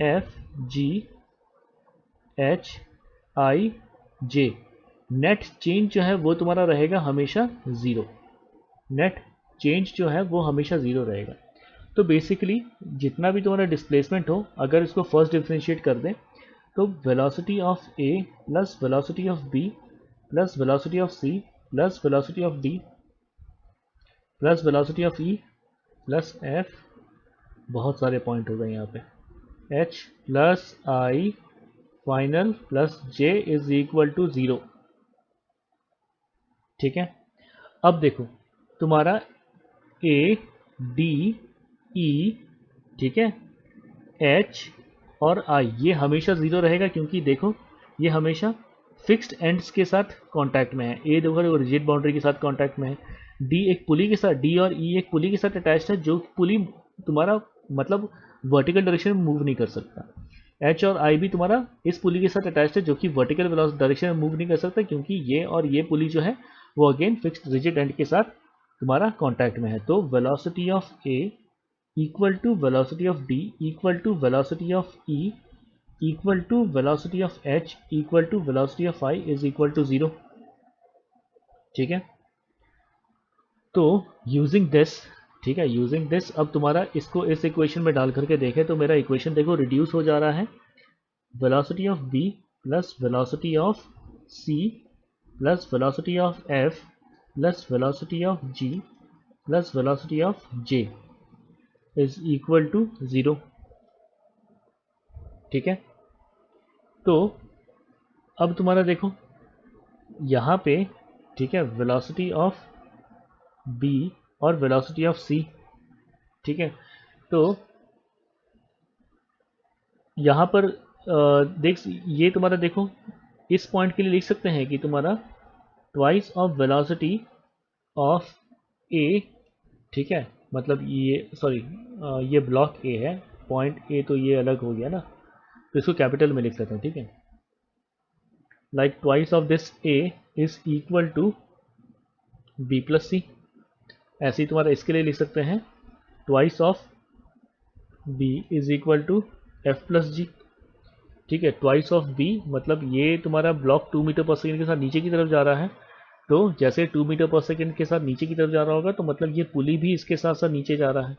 F G H I J net change जो है वो तुम्हारा रहेगा हमेशा ज़ीरो। नेट चेंज जो है वो हमेशा ज़ीरो रहेगा। तो बेसिकली जितना भी तुम्हारा डिस्प्लेसमेंट हो अगर इसको फर्स्ट डिफ्रेंशिएट कर दें तो velocity of A plus velocity of B plus velocity of C plus velocity of D plus velocity of E plus F, बहुत सारे पॉइंट हो गए यहाँ पे, H plus I final plus J is equal to zero. ठीक है, अब देखो तुम्हारा ए डी ई, ठीक है, एच और आई ये हमेशा ज़ीरो रहेगा क्योंकि देखो ये हमेशा फिक्स्ड एंड्स के साथ कांटेक्ट में है। ए देखो रिजिड बाउंड्री के साथ कांटेक्ट में है, डी एक पुली के साथ, डी और ई एक पुली के साथ अटैच्ड है जो पुली तुम्हारा मतलब वर्टिकल डायरेक्शन में मूव नहीं कर सकता। एच और आई भी तुम्हारा इस पुली के साथ अटैच्ड है जो कि वर्टिकल डायरेक्शन में मूव नहीं कर सकता क्योंकि ये और ये पुली जो है वो अगेन फिक्स्ड रिजिड एंड के साथ तुम्हारा कांटेक्ट में है। तो velocity of A equal to velocity of D equal to velocity of E equal to velocity of H equal to velocity of I is equal to zero. ठीक है, तो using this, ठीक है, यूजिंग दिस अब तुम्हारा इसको इस equation में डाल करके देखें तो मेरा इक्वेशन देखो रिड्यूस हो जा रहा है। Velocity of B plus velocity of C plus velocity of F plus velocity of G plus velocity of J is equal to zero. ठीक है, तो अब तुम्हारा देखो यहाँ पे, ठीक है, वेलोसिटी ऑफ बी और वेलोसिटी ऑफ सी, ठीक है, तो यहाँ पर देख ये तुम्हारा देखो इस पॉइंट के लिए लिख सकते हैं कि तुम्हारा ट्वाइस ऑफ वेलोसिटी ऑफ ए, ठीक है, मतलब ये सॉरी ये ब्लॉक ए है, पॉइंट ए तो ये अलग हो गया ना, तो इसको कैपिटल में लिख सकते हैं। ठीक है, like twice of this a is equal to b plus c. ऐसे ही तुम्हारा इसके लिए लिख सकते हैं twice of b is equal to f plus g. ठीक है, ट्वाइस ऑफ बी मतलब ये तुम्हारा ब्लॉक 2 मीटर पर सेकेंड के साथ नीचे की तरफ जा रहा है, तो जैसे 2 मीटर पर सेकेंड के साथ नीचे की तरफ जा रहा होगा तो मतलब ये पुली भी इसके साथ साथ नीचे जा रहा है।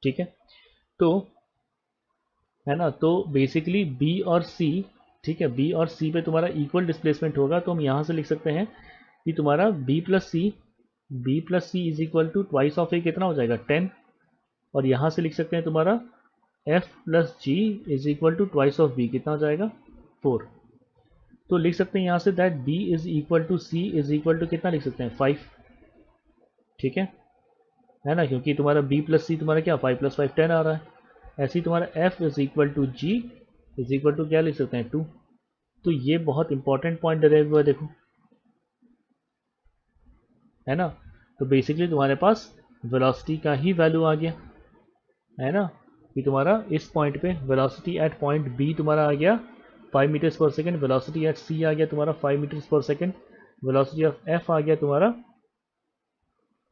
ठीक है, तो है ना, तो बेसिकली बी और सी, ठीक है, बी और सी पे तुम्हारा इक्वल डिस्प्लेसमेंट होगा, तो हम यहाँ से लिख सकते हैं कि तुम्हारा b plus c is equal to twice of a कितना हो जाएगा 10, और यहाँ से लिख सकते हैं तुम्हारा F plus G is equal to twice of B कितना हो जाएगा 4। तो लिख सकते हैं यहाँ से that B is equal to C is equal to कितना लिख सकते हैं 5। ठीक है ना, क्योंकि तुम्हारा बी प्लस सी तुम्हारा क्या 5 प्लस 5 10 आ रहा है। ऐसे ही तुम्हारा F is equal to G is equal to क्या लिख सकते हैं 2। तो ये बहुत इंपॉर्टेंट पॉइंट डराइव हुआ है, देखो, है ना। तो बेसिकली तुम्हारे पास वेलोसिटी का ही वैल्यू आ गया, है ना, कि तुम्हारा इस पॉइंट पे वेलोसिटी एट पॉइंट बी तुम्हारा आ गया 5 मीटर्स पर सेकेंड, वेलोसिटी एट सी आ गया तुम्हारा 5 मीटर्स पर सेकेंड, वेलोसिटी ऑफ एफ आ गया तुम्हारा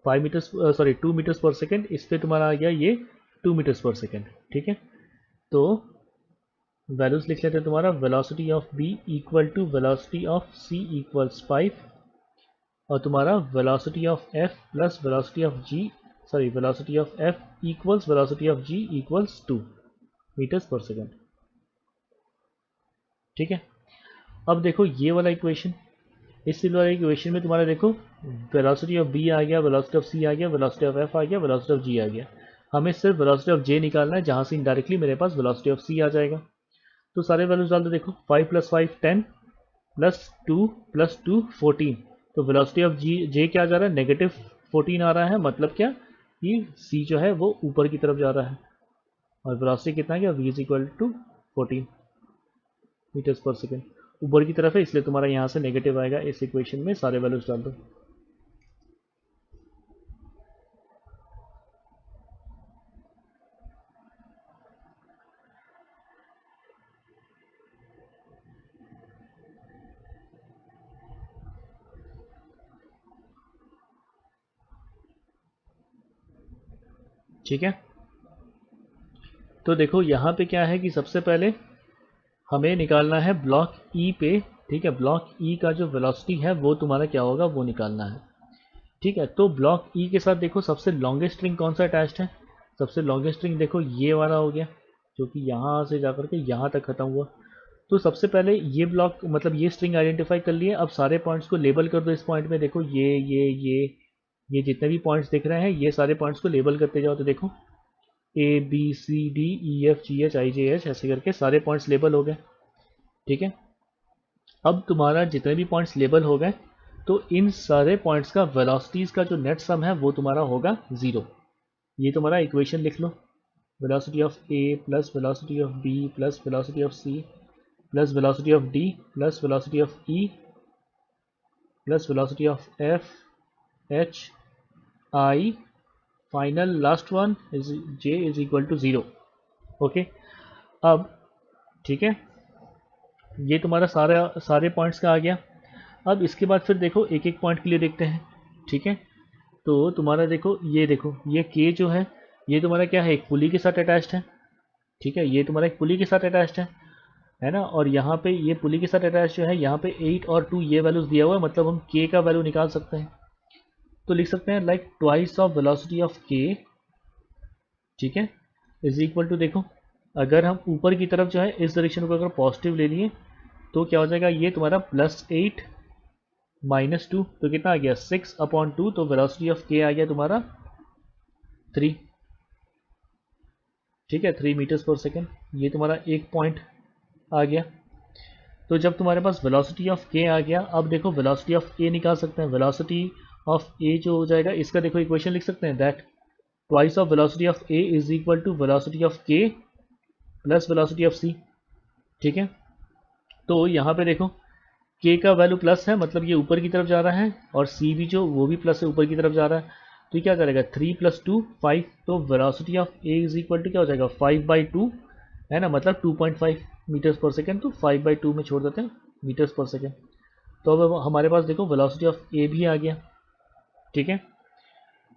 2 मीटर्स पर सेकेंड, इस पे तुम्हारा आ गया ये 2 मीटर्स पर सेकेंड। ठीक है, तो वैल्यूज लिख लेते हैं तुम्हारा velocity of B equal to velocity of C equals 5, और तुम्हारा velocity of F plus velocity of G, sorry velocity of F equals velocity of G equals 2 metres पर सेकेंड। ठीक है, अब देखो ये वाला इक्वेशन, इस वाला इक्वेशन में तुम्हारा देखो वेलोसिटी ऑफ बी आ गया, वेलोसिटी ऑफ सी आ गया, वेलोसिटी ऑफ एफ आ गया, वेलोसिटी ऑफ जी आ गया। हमें सिर्फ वेलोसिटी ऑफ जे निकालना है, जहां से इनडायरेक्टली मेरे पास वेलोसिटी ऑफ सी आ जाएगा। तो सारे वैल्यूज डाल दो, देखो 5 प्लस 5 10 प्लस 2 14। तो वेलोसिटी ऑफ जी जे क्या जा रहा है नेगेटिव 14 आ रहा है, मतलब क्या कि सी जो है वो ऊपर की तरफ जा रहा है, और वेलोसिटी कितना है V is equal to 14 metres पर सेकेंड, ऊपर की तरफ है, इसलिए तुम्हारा यहाँ से नेगेटिव आएगा। इस इक्वेशन में सारे वैल्यूज डाल दो। ठीक है, तो देखो यहाँ पे क्या है कि सबसे पहले हमें निकालना है ब्लॉक ई पे। ठीक है, ब्लॉक ई का जो वेलोसिटी है वो तुम्हारा क्या होगा वो निकालना है। ठीक है, तो ब्लॉक ई के साथ देखो सबसे लॉन्गेस्ट स्ट्रिंग कौन सा अटैच्ड है, सबसे लॉन्गेस्ट स्ट्रिंग देखो ये वाला हो गया, जो कि यहाँ से जाकर के यहाँ तक खत्म हुआ। तो सबसे पहले ये ब्लॉक मतलब ये स्ट्रिंग आइडेंटिफाई कर लिए। अब सारे पॉइंट्स को लेबल कर दो। इस पॉइंट में देखो ये जितने भी पॉइंट्स दिख रहे हैं ये सारे पॉइंट्स को लेबल करते जाओ। तो देखो A B C D E F G H I J H ऐसे करके सारे पॉइंट्स लेबल हो गए। ठीक है, अब तुम्हारा जितने भी पॉइंट्स लेबल हो गए तो इन सारे पॉइंट्स का वेलोसिटीज का जो नेट सम है वो तुम्हारा होगा 0। ये तुम्हारा इक्वेशन लिख लो, velocity of A plus velocity of B plus velocity of C plus velocity of D plus velocity of E plus velocity of f h i final last one is j is equal to 0। Okay, अब ठीक है, ये तुम्हारा सारे points का आ गया। अब इसके बाद फिर देखो एक एक पॉइंट के लिए देखते हैं। ठीक है, तो तुम्हारा देखो ये के जो है ये तुम्हारा क्या है एक पुली के साथ अटैच्ड है। ठीक है, ये तुम्हारा एक पुली के साथ अटैच्ड है ना, और यहाँ पे ये पुली के साथ अटैच जो है यहाँ पे 8 और 2 ये वैल्यूज दिया हुआ है, मतलब हम के का वैल्यू निकाल सकते हैं। तो लिख सकते हैं like twice of velocity of के, ठीक है, इज इक्वल टू देखो अगर हम ऊपर की तरफ जो है इस डायरेक्शन को अगर पॉजिटिव ले लिए तो क्या हो जाएगा ये तुम्हारा +8 -2, तो कितना आ गया 6/2। तो वेलोसिटी ऑफ के आ गया तुम्हारा 3। ठीक है, 3 मीटर्स पर सेकेंड, ये तुम्हारा एक पॉइंट आ गया। तो जब तुम्हारे पास वेलोसिटी ऑफ के आ गया, अब देखो वेलोसिटी ऑफ ए निकाल सकते हैं। वेलोसिटी ऑफ ए जो हो जाएगा इसका देखो इक्वेशन लिख सकते हैं that twice of velocity of A is equal to velocity of K plus velocity of C. ठीक है, तो यहाँ पे देखो के का वैल्यू प्लस है, मतलब ये ऊपर की तरफ जा रहा है, और सी भी जो वो भी प्लस है ऊपर की तरफ जा रहा है। तो ये क्या करेगा 3 + 2 5। तो velocity of A is equal to क्या हो जाएगा 5/2, है ना, मतलब 2.5 मीटर्स पर सेकेंड। तो 5/2 में छोड़ देते हैं मीटर्स पर सेकेंड। तो अब हमारे पास देखो वेलोसिटी ऑफ ए भी आ गया। ठीक है।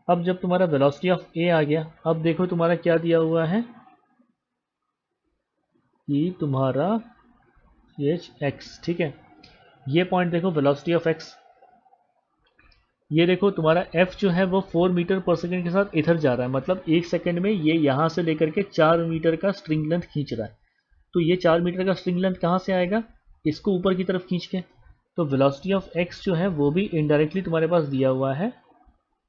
अब जब तुम्हारा वेलोसिटी ऑफ ए आ गया, अब देखो तुम्हारा क्या दिया हुआ है कि तुम्हारा एच एक्स, ठीक है। ये पॉइंट देखो वेलोसिटी ऑफ एक्स, ये देखो तुम्हारा एफ जो है वो 4 मीटर पर सेकेंड के साथ इधर जा रहा है, मतलब 1 सेकेंड में ये यहाँ से लेकर के 4 मीटर का स्ट्रिंग लेंथ खींच रहा है। तो ये 4 मीटर का स्ट्रिंग लेंथ कहाँ से आएगा, इसको ऊपर की तरफ खींच के। तो वेलोसिटी ऑफ एक्स जो है वो भी इनडायरेक्टली तुम्हारे पास दिया हुआ है,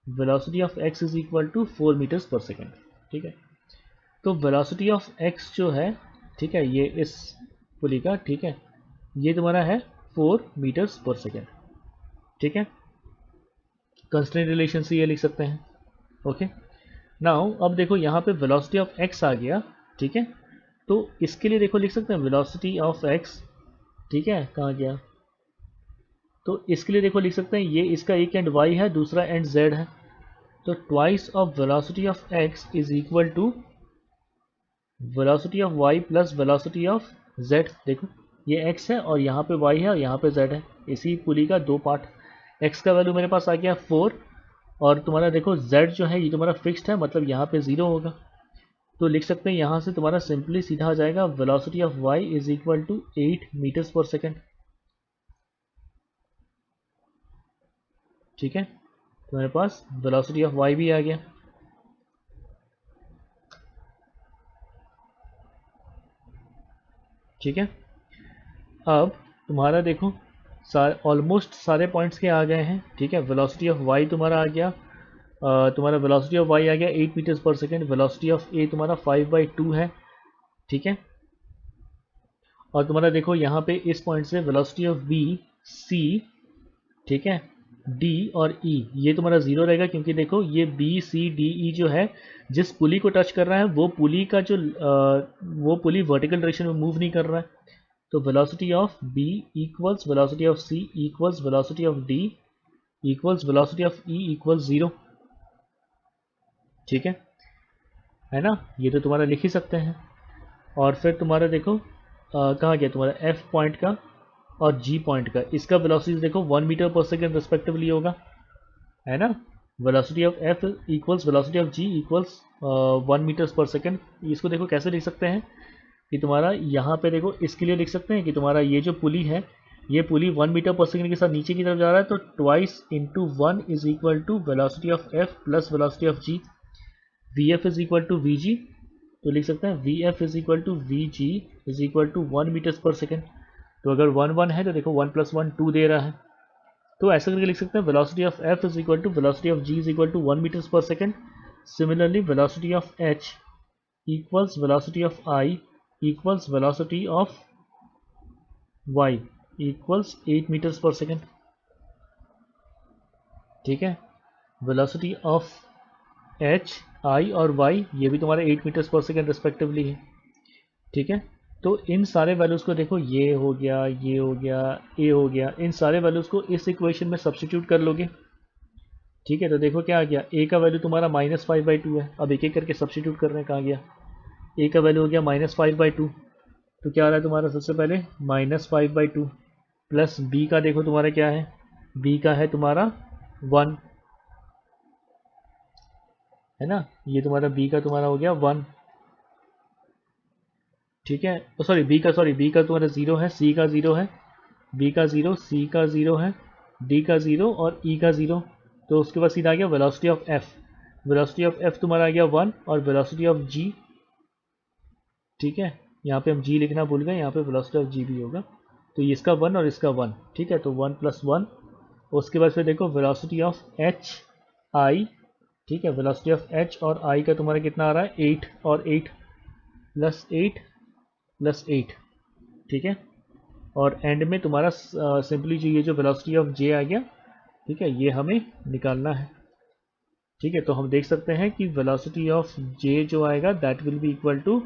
velocity of X is equal to 4 metres पर सेकेंड, ठीक है। तो वेलोसिटी ऑफ एक्स जो है, ठीक है, ये इस पुली का, ठीक है, ये तुम्हारा है 4 मीटर्स पर सेकेंड, ठीक है। कंस्ट्रेंट रिलेशन से ये लिख सकते हैं। ओके, नाउ अब देखो यहाँ पे वेलोसिटी ऑफ एक्स आ गया, ठीक है। तो इसके लिए देखो लिख सकते हैं वेलोसिटी ऑफ एक्स, ठीक है, कहाँ गया, तो इसके लिए देखो लिख सकते हैं, ये इसका एक एंड y है, दूसरा एंड z है। तो twice of velocity of x is equal to velocity of y plus velocity of z। देखो ये x है और यहाँ पे y है और यहाँ पे z है, इसी पुली का दो पार्ट। x का वैल्यू मेरे पास आ गया 4, और तुम्हारा देखो z जो है ये तुम्हारा फिक्स्ड है, मतलब यहाँ पे 0 होगा। तो लिख सकते हैं यहाँ से तुम्हारा सिंपली सीधा आ जाएगा velocity of y is equal to 8 metres पर सेकेंड, ठीक है। तुम्हारे पास वेलोसिटी ऑफ y भी आ गया। ठीक है, अब तुम्हारा देखो ऑलमोस्ट सारे पॉइंट्स के आ गए हैं, ठीक है। वेलोसिटी ऑफ y तुम्हारा आ गया, तुम्हारा वेलोसिटी ऑफ y आ गया 8 मीटर्स पर सेकेंड, वेलोसिटी ऑफ a तुम्हारा 5/2 है, ठीक है। और तुम्हारा देखो यहाँ पे इस पॉइंट से वेलोसिटी ऑफ b c, ठीक है, d और e ये तुम्हारा 0 रहेगा, क्योंकि देखो ये b c d e जो है जिस पुली को टच कर रहा है वो पुली का जो वो पुली वर्टिकल डायरेक्शन में मूव नहीं कर रहा है। तो velocity of b equals velocity of c equals velocity of d equals velocity of e equals 0, ठीक है ना। ये तो तुम्हारा लिख ही सकते हैं। और फिर तुम्हारा देखो कहाँ गया तुम्हारा f पॉइंट का और g पॉइंट का, इसका वेलोसिटी देखो 1 मीटर पर सेकेंड रिस्पेक्टिवली होगा, है ना। Velocity of f equals velocity of g equals 1 metres पर सेकेंड। इसको देखो कैसे लिख सकते हैं कि तुम्हारा यहाँ पे देखो इसके लिए लिख सकते हैं कि तुम्हारा ये जो पुली है, ये पुली 1 मीटर पर सेकेंड के साथ नीचे की तरफ जा रहा है, तो twice into 1 is equal to velocity of f plus velocity of g, vf is equal to vg। तो लिख सकते हैं vf is equal to vg is equal to 1 metres पर सेकेंड। तो अगर 1 1 है तो देखो 1 + 1 2 दे रहा है, तो ऐसा करके लिख सकते हैं velocity of f is equal to velocity of g is equal to 1 metres पर second. Similarly velocity of h equals velocity of i equals velocity of y equals 8 metres पर सेकेंड, ठीक है। वेलोसिटी ऑफ h, i और y ये भी तुम्हारे 8 metres पर second respectively है, ठीक है। तो इन सारे वैल्यूज़ को देखो, ये हो गया, ये हो गया, ए हो गया, इन सारे वैल्यूज़ को इस इक्वेशन में सब्स्टिट्यूट कर लोगे, ठीक है। तो देखो क्या आ गया, ए का वैल्यू तुम्हारा -5/2 है। अब एक एक करके सब्स्टिट्यूट कर रहे हैं, कहाँ गया, ए का वैल्यू हो गया -5/2, तो क्या आ रहा है तुम्हारा सबसे पहले -5/2 प्लस बी का देखो तुम्हारा क्या है, बी का है तुम्हारा 1, है ना। ये तुम्हारा बी का तुम्हारा हो गया 1, ठीक है। बी का तुम्हारा 0 है, सी का 0 है, बी का 0, सी का 0 है, डी का 0 और ई का 0। तो उसके बाद सीधा आ गया velocity of F, velocity of F तुम्हारा आ गया 1 और वेलोसिटी ऑफ जी, ठीक है। यहाँ पे हम जी लिखना भूल गए, यहाँ पे वेलोसिटी ऑफ जी भी होगा। तो ये इसका 1 और इसका 1, ठीक है, तो 1 + 1। उसके बाद फिर देखो वेलोसिटी ऑफ एच आई, ठीक है, वेलोसिटी ऑफ एच और आई का तुम्हारा कितना आ रहा है 8 और 8 + 8 + 8, ठीक है। और एंड में तुम्हारा सिंपली जो ये जो वेलोसिटी ऑफ जे आ गया, ठीक है, ये हमें निकालना है, ठीक है। तो हम देख सकते हैं कि वेलोसिटी ऑफ जे जो आएगा that will be equal to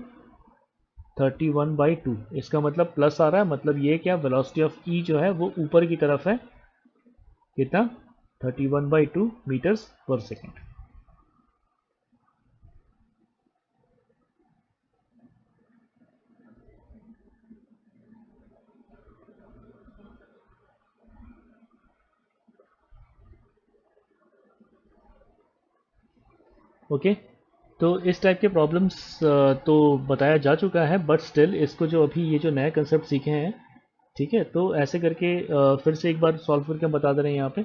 31/2। इसका मतलब प्लस आ रहा है, मतलब ये क्या, वेलोसिटी ऑफ ई जो है वो ऊपर की तरफ है, कितना, 31/2 मीटर्स पर सेकेंड। ओके, तो इस टाइप के प्रॉब्लम्स तो बताया जा चुका है, बट स्टिल इसको जो अभी ये जो नया कंसेप्ट सीखे हैं, ठीक है, तो ऐसे करके फिर से एक बार सॉल्व करके हम बता दे रहे हैं यहाँ पे।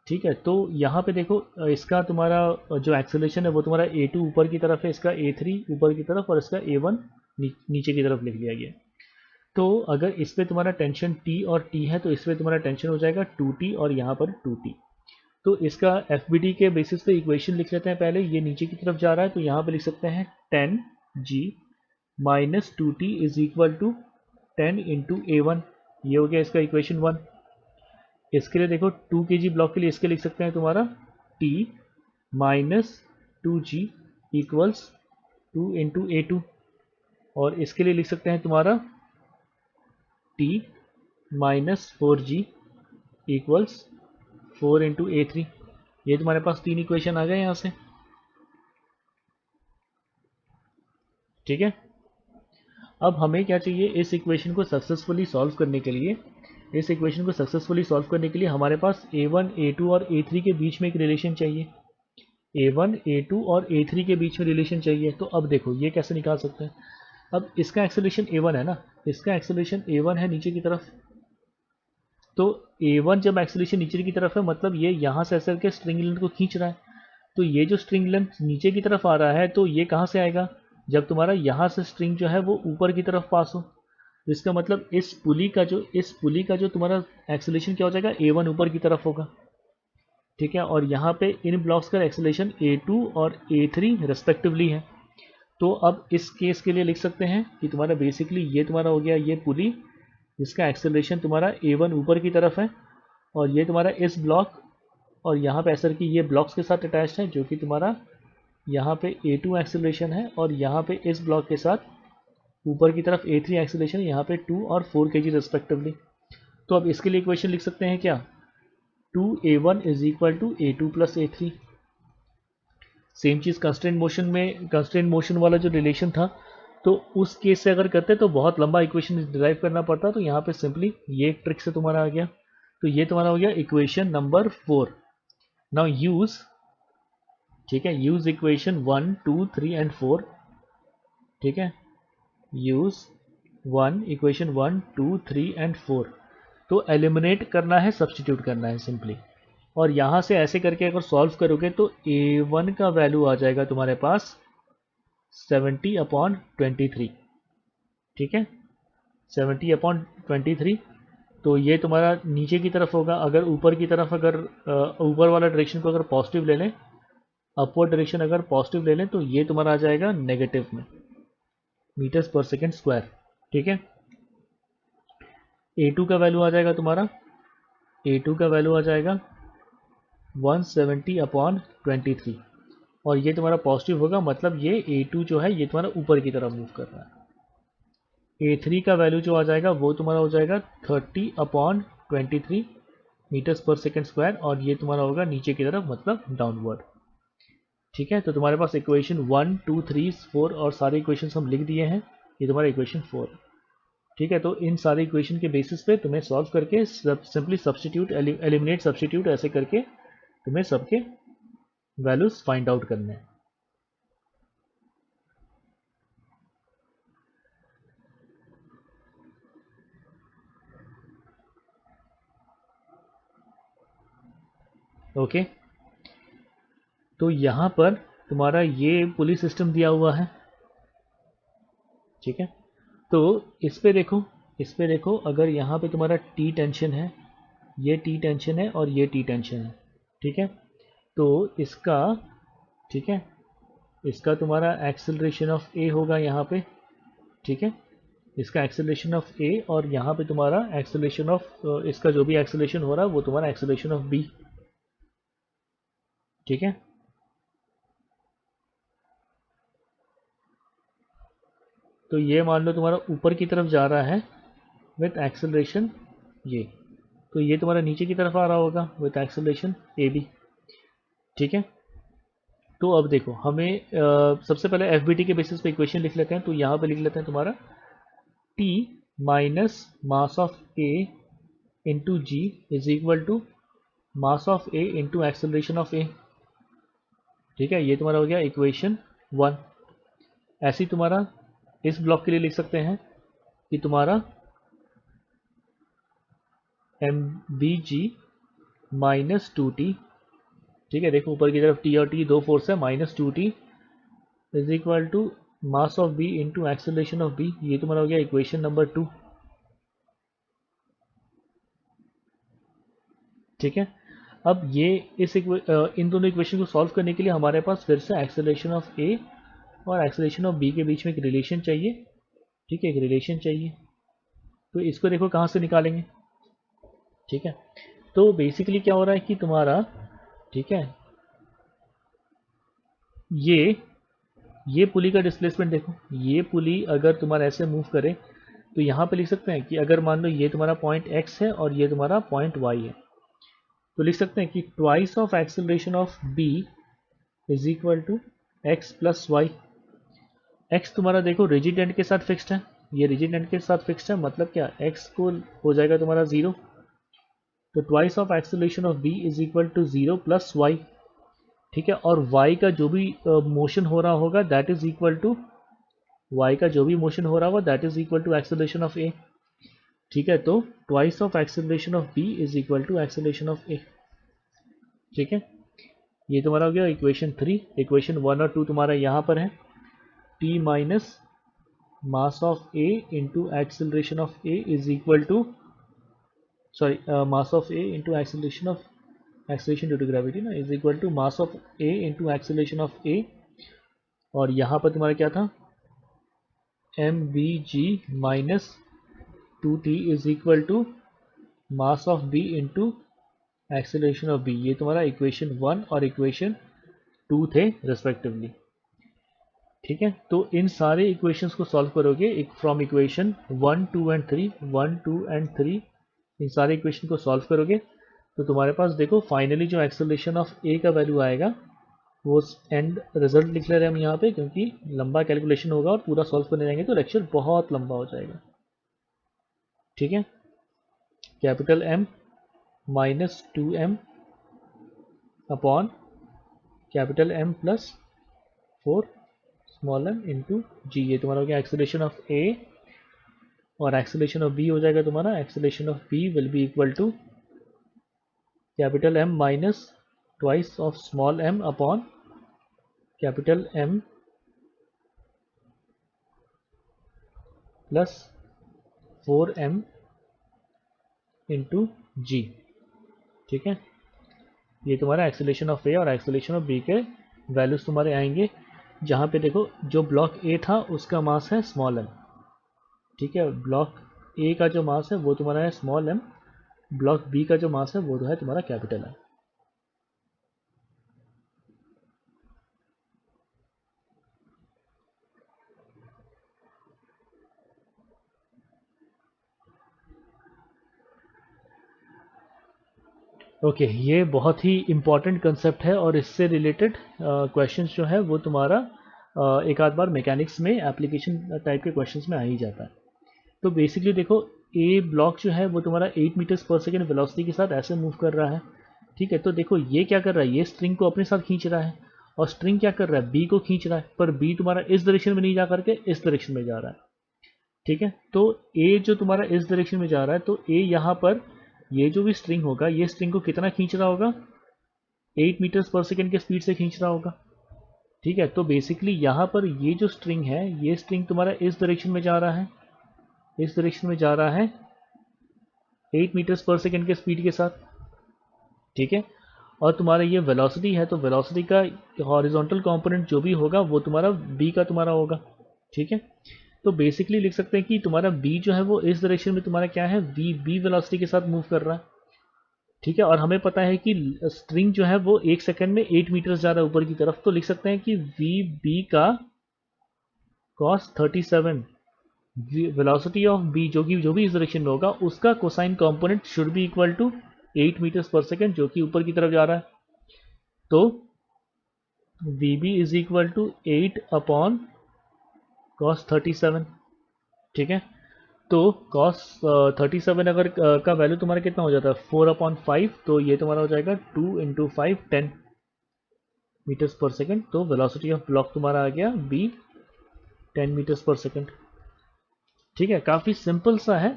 ठीक है, तो यहाँ पे देखो इसका तुम्हारा जो एक्सेलरेशन है वो तुम्हारा a2 ऊपर की तरफ है, इसका a3 ऊपर की तरफ और इसका a1 नीचे की तरफ लिख दिया गया। तो अगर इस पे तुम्हारा टेंशन T और T है तो इस पे तुम्हारा टेंशन हो जाएगा 2T और यहाँ पर 2T। तो इसका FBD के बेसिस पे इक्वेशन लिख लेते हैं पहले, ये नीचे की तरफ जा रहा है तो यहाँ पे लिख सकते हैं 10G minus 2T is equal to 10 into A1। ये हो गया इसका इक्वेशन 1। इसके लिए देखो 2 kg ब्लॉक के लिए इसके लिख सकते हैं तुम्हारा T minus 2G equals 2 into A2, और इसके लिए लिख सकते हैं तुम्हारा T minus 4G equals 4 into A3। ये तुम्हारे पास 3 इक्वेशन आ गए यहाँ से। ठीक है, अब हमें क्या चाहिए, इस इक्वेशन को सक्सेसफुली सॉल्व करने के लिए, इस इक्वेशन को सक्सेसफुली सॉल्व करने के लिए हमारे पास A1, A2 और A3 के बीच में एक रिलेशन चाहिए। A1, A2 और A3 के बीच में रिलेशन चाहिए। तो अब देखो ये कैसे निकाल सकते हैं। अब इसका एक्सेलरेशन A1 है ना, इसका एक्सेलरेशन A1 है नीचे की तरफ। तो A1 जब एक्सेलरेशन नीचे की तरफ है मतलब ये यहाँ से ऐसे करके स्ट्रिंग लेंथ को खींच रहा है। तो ये जो स्ट्रिंग लेंथ नीचे की तरफ आ रहा है तो ये कहाँ से आएगा, जब तुम्हारा यहाँ से स्ट्रिंग जो है वो ऊपर की तरफ पास हो। तो इसका मतलब इस पुली का जो तुम्हारा एक्सेलरेशन क्या हो जाएगा, A1 ऊपर की तरफ होगा। ठीक है, और यहाँ पे इन ब्लॉक्स का एक्सेलरेशन A2 और A3 रेस्पेक्टिवली है। तो अब इस केस के लिए लिख सकते हैं कि तुम्हारा बेसिकली ये तुम्हारा हो गया ये पुली जिसका एक्सेलरेशन तुम्हारा A1 ऊपर की तरफ है, और ये तुम्हारा इस ब्लॉक और यहाँ पे ऐसा कि ये ब्लॉक्स के साथ अटैच्ड है जो कि तुम्हारा यहाँ पे A2 एक्सेलरेशन है, और यहाँ पे इस ब्लॉक के साथ ऊपर की तरफ A3 एक्सेलरेशन, यहाँ पे 2 और 4 kg रेस्पेक्टिवली। तो अब इसके लिए इक्वेशन लिख सकते हैं क्या, 2A1 is equal to A2 plus A3। Same चीज़ कंस्ट्रेंट मोशन में, कंस्ट्रेंट मोशन वाला जो रिलेशन था, तो उस केस से अगर करते तो बहुत लंबा इक्वेशन डिराइव करना पड़ता, तो यहाँ पे सिंपली ये एक ट्रिक से तुम्हारा आ गया। तो ये तुम्हारा हो गया इक्वेशन नंबर 4। नाउ यूज, ठीक है, यूज इक्वेशन 1, 2, 3 एंड 4। ठीक है, यूज इक्वेशन 1, 2, 3 एंड 4। तो एलिमिनेट करना है, सब्सटीट्यूट करना है सिंपली, और यहाँ से ऐसे करके अगर सॉल्व करोगे तो A1 का वैल्यू आ जाएगा तुम्हारे पास 70/23। ठीक है, 70/23। तो ये तुम्हारा नीचे की तरफ होगा। अगर ऊपर की तरफ, अगर ऊपर वाला डायरेक्शन को अगर पॉजिटिव ले लें, अपवर्ड डायरेक्शन अगर पॉजिटिव ले लें, तो ये तुम्हारा आ जाएगा नेगेटिव में, मीटर्स पर सेकेंड स्क्वायर। ठीक है, A2 का वैल्यू आ जाएगा तुम्हारा, A2 का वैल्यू आ जाएगा 170/23, और ये तुम्हारा पॉजिटिव होगा, मतलब ये A2 जो है ये तुम्हारा ऊपर की तरफ मूव कर रहा है। A3 का वैल्यू जो आ जाएगा वो तुम्हारा हो जाएगा 30/23 मीटर्स पर सेकेंड स्क्वायर, और ये तुम्हारा होगा नीचे की तरफ, मतलब डाउनवर्ड। ठीक है, तो तुम्हारे पास इक्वेशन 1, 2, 3, 4 और सारे इक्वेशन हम लिख दिए हैं। ये तुम्हारा इक्वेशन 4। ठीक है, तो इन सारे इक्वेशन के बेसिस पे तुम्हें सॉल्व करके सिंपली सब्सटीट्यूट, एलिमिनेट सब्सटीट्यूट ऐसे करके तुम्हें सबके वैल्यूज फाइंड आउट करने हैं। ओके, तो यहाँ पर तुम्हारा ये पुली सिस्टम दिया हुआ है। ठीक है, तो इस पे देखो, इस पे देखो, अगर यहाँ पे तुम्हारा T टेंशन है, ये T टेंशन है और ये T टेंशन है। ठीक है, तो इसका, ठीक है, इसका तुम्हारा एक्सेलरेशन ऑफ A होगा यहाँ पे। ठीक है, इसका एक्सेलरेशन ऑफ A, और यहाँ पे तुम्हारा एक्सेलरेशन ऑफ, इसका जो भी एक्सेलरेशन हो रहा है वो तुम्हारा एक्सेलरेशन ऑफ B। ठीक है, तो ये मान लो तुम्हारा ऊपर की तरफ जा रहा है विथ एक्सेलरेशन ये, तो ये तुम्हारा नीचे की तरफ आ रहा होगा विथ एक्सेलरेशन AB। ठीक है, तो अब देखो हमें सबसे पहले FBT के बेसिस पे इक्वेशन लिख लेते हैं। तो यहाँ पे लिख लेते हैं तुम्हारा T minus mass of A into G is equal to mass of A into acceleration of A। ठीक है, ये तुम्हारा हो गया इक्वेशन 1। ऐसे ही तुम्हारा इस ब्लॉक के लिए लिख सकते हैं कि तुम्हारा M b g minus two T, ठीक है, देखो ऊपर की तरफ टी और टी दो फोर्स है, minus two T is equal to mass of B into acceleration of B. ये तुम्हारा हो गया इक्वेशन नंबर 2। ठीक है, अब ये इन दोनों इक्वेशन को सॉल्व करने के लिए हमारे पास फिर से एक्सेलरेशन ऑफ ए और एक्सेलरेशन ऑफ बी के बीच में एक रिलेशन चाहिए। ठीक है, एक रिलेशन चाहिए, तो इसको देखो कहाँ से निकालेंगे। ठीक है, तो बेसिकली क्या हो रहा है कि तुम्हारा, ठीक है, ये पुली का डिस्प्लेसमेंट देखो, ये पुली अगर तुम्हारा ऐसे मूव करे तो यहाँ पे लिख सकते हैं कि अगर मान लो ये तुम्हारा पॉइंट x है और ये तुम्हारा पॉइंट y है, तो लिख सकते हैं कि twice of acceleration of b is equal to x plus Y. x तुम्हारा देखो रिजिड एंड के साथ फिक्स्ड है, ये रिजिड एंड के साथ फिक्स्ड है, मतलब क्या x को हो जाएगा तुम्हारा 0, तो twice of acceleration of b is equal to 0 plus Y. ठीक है, और y का जो भी मोशन हो रहा होगा that is equal to, y का जो भी मोशन हो रहा होगा that is equal to acceleration of a। ठीक है, तो twice of acceleration of b is equal to acceleration of a। ठीक है, ये तुम्हारा हो गया इक्वेशन 3। इक्वेशन 1 और 2 तुम्हारा यहाँ पर है, t minus mass of a into acceleration of a is equal to, sorry, mass of a into acceleration of, acceleration due to gravity ना, is equal to mass of a into acceleration of a। और यहाँ पर तुम्हारा क्या था, m b g minus two T is equal to mass of b into acceleration of b। ये तुम्हारा equation 1 और इक्वेशन 2 थे रेस्पेक्टिवली। ठीक है, तो इन सारे इक्वेशंस को सॉल्व करोगे फ्रॉम इक्वेशन 1 2 एंड 3, 1 2 एंड 3, इन सारे इक्वेशन को सॉल्व करोगे तो तुम्हारे पास देखो फाइनली जो एक्सेलरेशन ऑफ a का वैल्यू आएगा वो एंड रिजल्ट लिख ले रहे हैं हम यहाँ पे, क्योंकि लंबा कैलकुलेशन होगा और पूरा सॉल्व करने जाएंगे तो लेक्चर बहुत लंबा हो जाएगा। ठीक है, capital M minus 2m upon capital M plus 4 small m into g. ये तुम्हारा हो गया एक्सेलरेशन ऑफ a, और एक्सेलरेशन ऑफ b हो जाएगा तुम्हारा, acceleration of b will be equal to capital M minus twice of small m upon capital M plus 4m into g. ठीक है, ये तुम्हारा एक्सेलरेशन ऑफ a और एक्सेलरेशन ऑफ b के वैल्यूज तुम्हारे आएंगे, जहाँ पे देखो जो ब्लॉक a था उसका मास है स्मॉल m। ठीक है, ब्लॉक a का जो मास है वो तुम्हारा है स्मॉल m, ब्लॉक b का जो मास है वो है तुम्हारा कैपिटल M। ओके, ये बहुत ही इम्पॉर्टेंट कंसेप्ट है और इससे रिलेटेड क्वेश्चंस जो है वो तुम्हारा एक आध बार मैकेनिक्स में एप्लीकेशन टाइप के क्वेश्चंस में आ ही जाता है। तो बेसिकली देखो ए ब्लॉक जो है वो तुम्हारा 8 मीटर्स पर सेकेंड वेलोसिटी के साथ ऐसे मूव कर रहा है। ठीक है, तो देखो ये क्या कर रहा है, ये स्ट्रिंग को अपने साथ खींच रहा है, और स्ट्रिंग क्या कर रहा है, बी को खींच रहा है, पर बी तुम्हारा इस डायरेक्शन में नहीं जा करके इस डायरेक्शन में जा रहा है। ठीक है, तो ए जो तुम्हारा इस डायरेक्शन में जा रहा है, तो ए यहाँ पर ये जो भी स्ट्रिंग होगा ये स्ट्रिंग को कितना खींच रहा होगा, 8 मीटर्स पर सेकेंड के स्पीड से खींच रहा होगा। ठीक है, तो बेसिकली यहाँ पर ये जो स्ट्रिंग है ये स्ट्रिंग तुम्हारा इस डायरेक्शन में जा रहा है, इस डायरेक्शन में जा रहा है 8 मीटर्स पर सेकेंड के स्पीड के साथ। ठीक है, और तुम्हारा ये वेलोसिटी है, तो वेलोसिटी का हॉरिजॉन्टल कंपोनेंट जो भी होगा वो तुम्हारा b का तुम्हारा होगा। ठीक है, तो बेसिकली लिख सकते हैं कि तुम्हारा b जो है वो इस डायरेक्शन में तुम्हारा क्या है, b वेलोसिटी के साथ मूव कर रहा है। ठीक है, और हमें पता है कि स्ट्रिंग जो है वो 1 सेकंड में 8 मीटर जा रहा है ऊपर की तरफ, तो लिख सकते हैं कि vb का cos 37, वेलोसिटी ऑफ b जो भी इस डायरेक्शन में होगा उसका cosine component should be equal to 8 metres पर सेकेंड जो कि ऊपर की तरफ जा रहा है। तो vb is equal to 8 upon cos 37। ठीक है, तो cos 37 अगर का वैल्यू तुम्हारा कितना हो जाता है 4/5, तो ये तुम्हारा हो जाएगा 2 × 5 10। मीटर्स पर सेकंड, तो वेलोसिटी ऑफ ब्लॉक तुम्हारा आ गया b 10 मीटर्स पर सेकंड। ठीक है, काफ़ी सिंपल सा है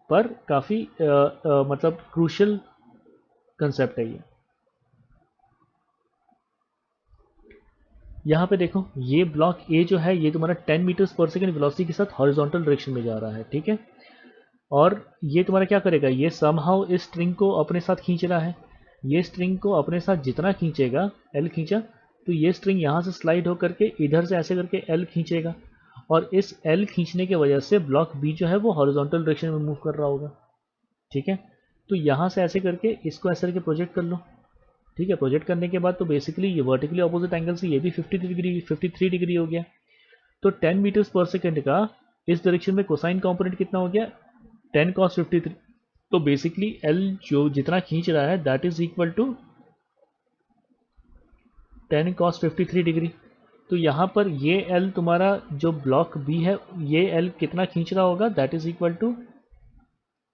पर काफ़ी मतलब क्रूशियल कंसेप्ट है ये। यहाँ पे देखो ये ब्लॉक ए जो है ये तुम्हारा 10 मीटर्स पर सेकंड वेलोसिटी के साथ हॉरिजॉन्टल डायरेक्शन में जा रहा है। ठीक है, और ये तुम्हारा क्या करेगा, ये समहाउ इस स्ट्रिंग को अपने साथ खींच रहा है। ये स्ट्रिंग को अपने साथ जितना खींचेगा, एल खींचा, तो ये स्ट्रिंग यहाँ से स्लाइड होकर के इधर से ऐसे करके एल खींचेगा, और इस एल खींचने की वजह से ब्लॉक बी जो है वो हॉरिजॉन्टल डायरेक्शन में मूव कर रहा होगा। ठीक है, तो यहाँ से ऐसे करके इसको ऐसे करके प्रोजेक्ट कर लो। ठीक है, प्रोजेक्ट करने के बाद तो बेसिकली ये वर्टिकली ऑपोजिट एंगल से ये भी 53 डिग्री हो गया। तो 10 मीटर्स पर सेकेंड का इस डायरेक्शन में कोसाइन कंपोनेंट कितना हो गया, 10 cos 53। तो बेसिकली एल जो जितना खींच रहा है that is equal to 10 cos 53 degree. तो यहाँ पर ये एल तुम्हारा जो ब्लॉक बी है ये एल कितना खींच रहा होगा, that is equal to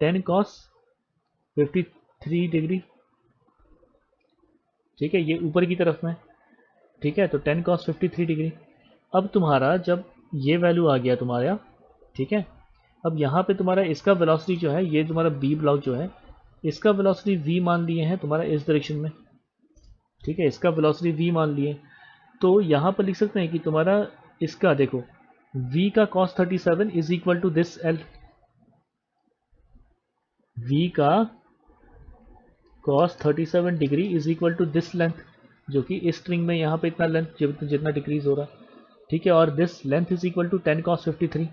10 cos 53 degree. ठीक है, ये ऊपर की तरफ में। ठीक है, तो 10 cos 53 डिग्री। अब तुम्हारा जब ये वैल्यू आ गया तुम्हारा, ठीक है, अब यहाँ पे तुम्हारा इसका वेलोसिटी जो है, ये तुम्हारा बी ब्लॉक जो है इसका वेलोसिटी v मान लिए हैं तुम्हारा इस डायरेक्शन में। ठीक है, इसका वेलोसिटी v मान लिए, तो यहाँ पर लिख सकते हैं कि तुम्हारा इसका देखो v का cos 37 is equal to this l, v का cos 37 degree is equal to this length, जो कि इस स्ट्रिंग में यहाँ पे इतना लेंथ जितना डिक्रीज हो रहा है। ठीक है, और this length is equal to 10 cos 53।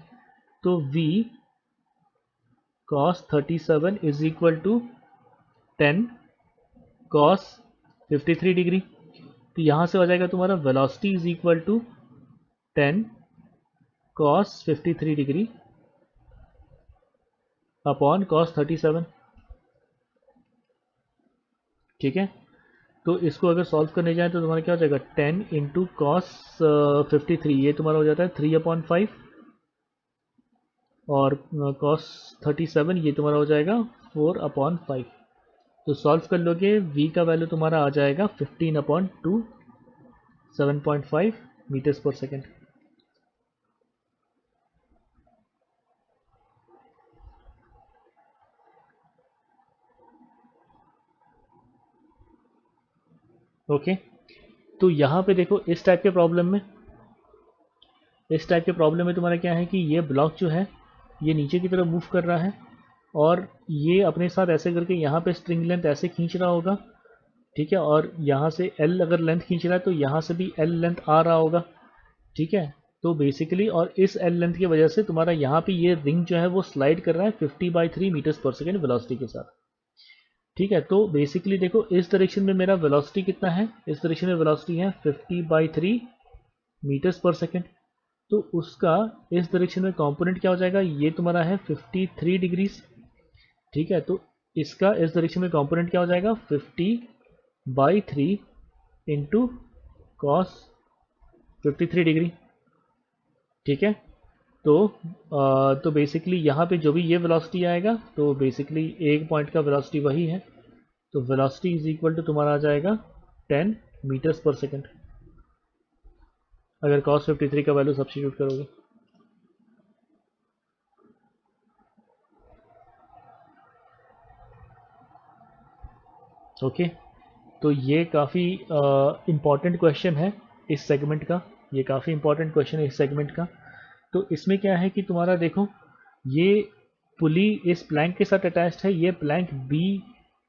तो v cos 37 is equal to 10 cos 53 degree. तो यहाँ से हो जाएगा तुम्हारा velocity is equal to 10 cos 53 degree upon cos 37। ठीक है, तो इसको अगर सॉल्व करने जाए तो तुम्हारा क्या हो जाएगा, 10 इंटू cos 53, ये तुम्हारा हो जाता है 3/5, और cos 37 ये तुम्हारा हो जाएगा 4/5। तो सॉल्व कर लोगे v का वैल्यू तुम्हारा आ जाएगा 15/2, 7.5 मीटर्स पर सेकेंड। ओके, तो यहाँ पे देखो इस टाइप के प्रॉब्लम में तुम्हारा क्या है कि ये ब्लॉक जो है ये नीचे की तरफ मूव कर रहा है, और ये अपने साथ ऐसे करके यहाँ पे स्ट्रिंग लेंथ ऐसे खींच रहा होगा। ठीक है, और यहाँ से L अगर लेंथ खींच रहा है तो यहाँ से भी L लेंथ आ रहा होगा। ठीक है, तो बेसिकली और इस L लेंथ की वजह से तुम्हारा यहाँ पे ये रिंग जो है वो स्लाइड कर रहा है 50/3 मीटर्स पर सेकेंड वेलोसिटी के साथ। ठीक है, तो बेसिकली देखो इस डायरेक्शन में मेरा वेलोसिटी कितना है, इस डायरेक्शन में वेलोसिटी है 50/3 मीटर्स पर सेकेंड। तो उसका इस डायरेक्शन में कंपोनेंट क्या हो जाएगा, ये तुम्हारा है 53 डिग्रीज। ठीक है, तो इसका इस डायरेक्शन में कंपोनेंट क्या हो जाएगा 50/3 इंटू कॉस 53 डिग्री। ठीक है, तो बेसिकली यहाँ पे जो भी ये वेलोसिटी आएगा तो बेसिकली एक पॉइंट का वेलोसिटी वही है, तो वेलोसिटी इज इक्वल टू तुम्हारा आ जाएगा 10 मीटर्स पर सेकेंड अगर cos 53 का वैल्यू सब्स्टिट्यूट करोगे। ओके, तो ये काफ़ी इम्पॉर्टेंट क्वेश्चन है इस सेगमेंट का, ये काफ़ी इम्पॉर्टेंट क्वेश्चन है इस सेगमेंट का। तो इसमें क्या है कि तुम्हारा देखो ये पुली इस प्लैंक के साथ अटैच्ड है, ये प्लैंक बी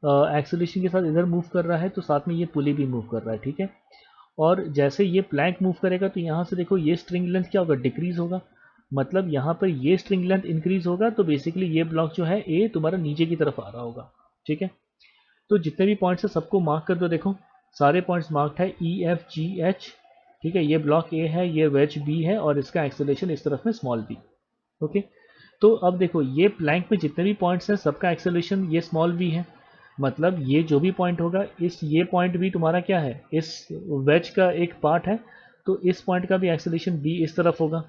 एक्सेलरेशन के साथ इधर मूव कर रहा है, तो साथ में ये पुली भी मूव कर रहा है। ठीक है, और जैसे ये प्लैंक मूव करेगा तो यहाँ से देखो ये स्ट्रिंग लेंथ क्या होगा, डिक्रीज होगा, मतलब यहाँ पर ये स्ट्रिंग लेंथ इंक्रीज होगा, तो बेसिकली ये ब्लॉक जो है ए तुम्हारा नीचे की तरफ आ रहा होगा। ठीक है, तो जितने भी पॉइंट्स है सबको मार्क कर दो, देखो सारे पॉइंट्स मार्क्ड है EFGH। ठीक है, ये ब्लॉक ए है, ये वेज बी है, और इसका एक्सेलरेशन इस तरफ में स्मॉल बी। ओके, तो अब देखो ये प्लैंक में जितने भी पॉइंट्स हैं सबका एक्सेलरेशन ये स्मॉल बी है, मतलब ये जो भी पॉइंट होगा ये पॉइंट भी तुम्हारा क्या है, इस वेज का एक पार्ट है, तो इस पॉइंट का भी एक्सेलरेशन बी इस तरफ होगा।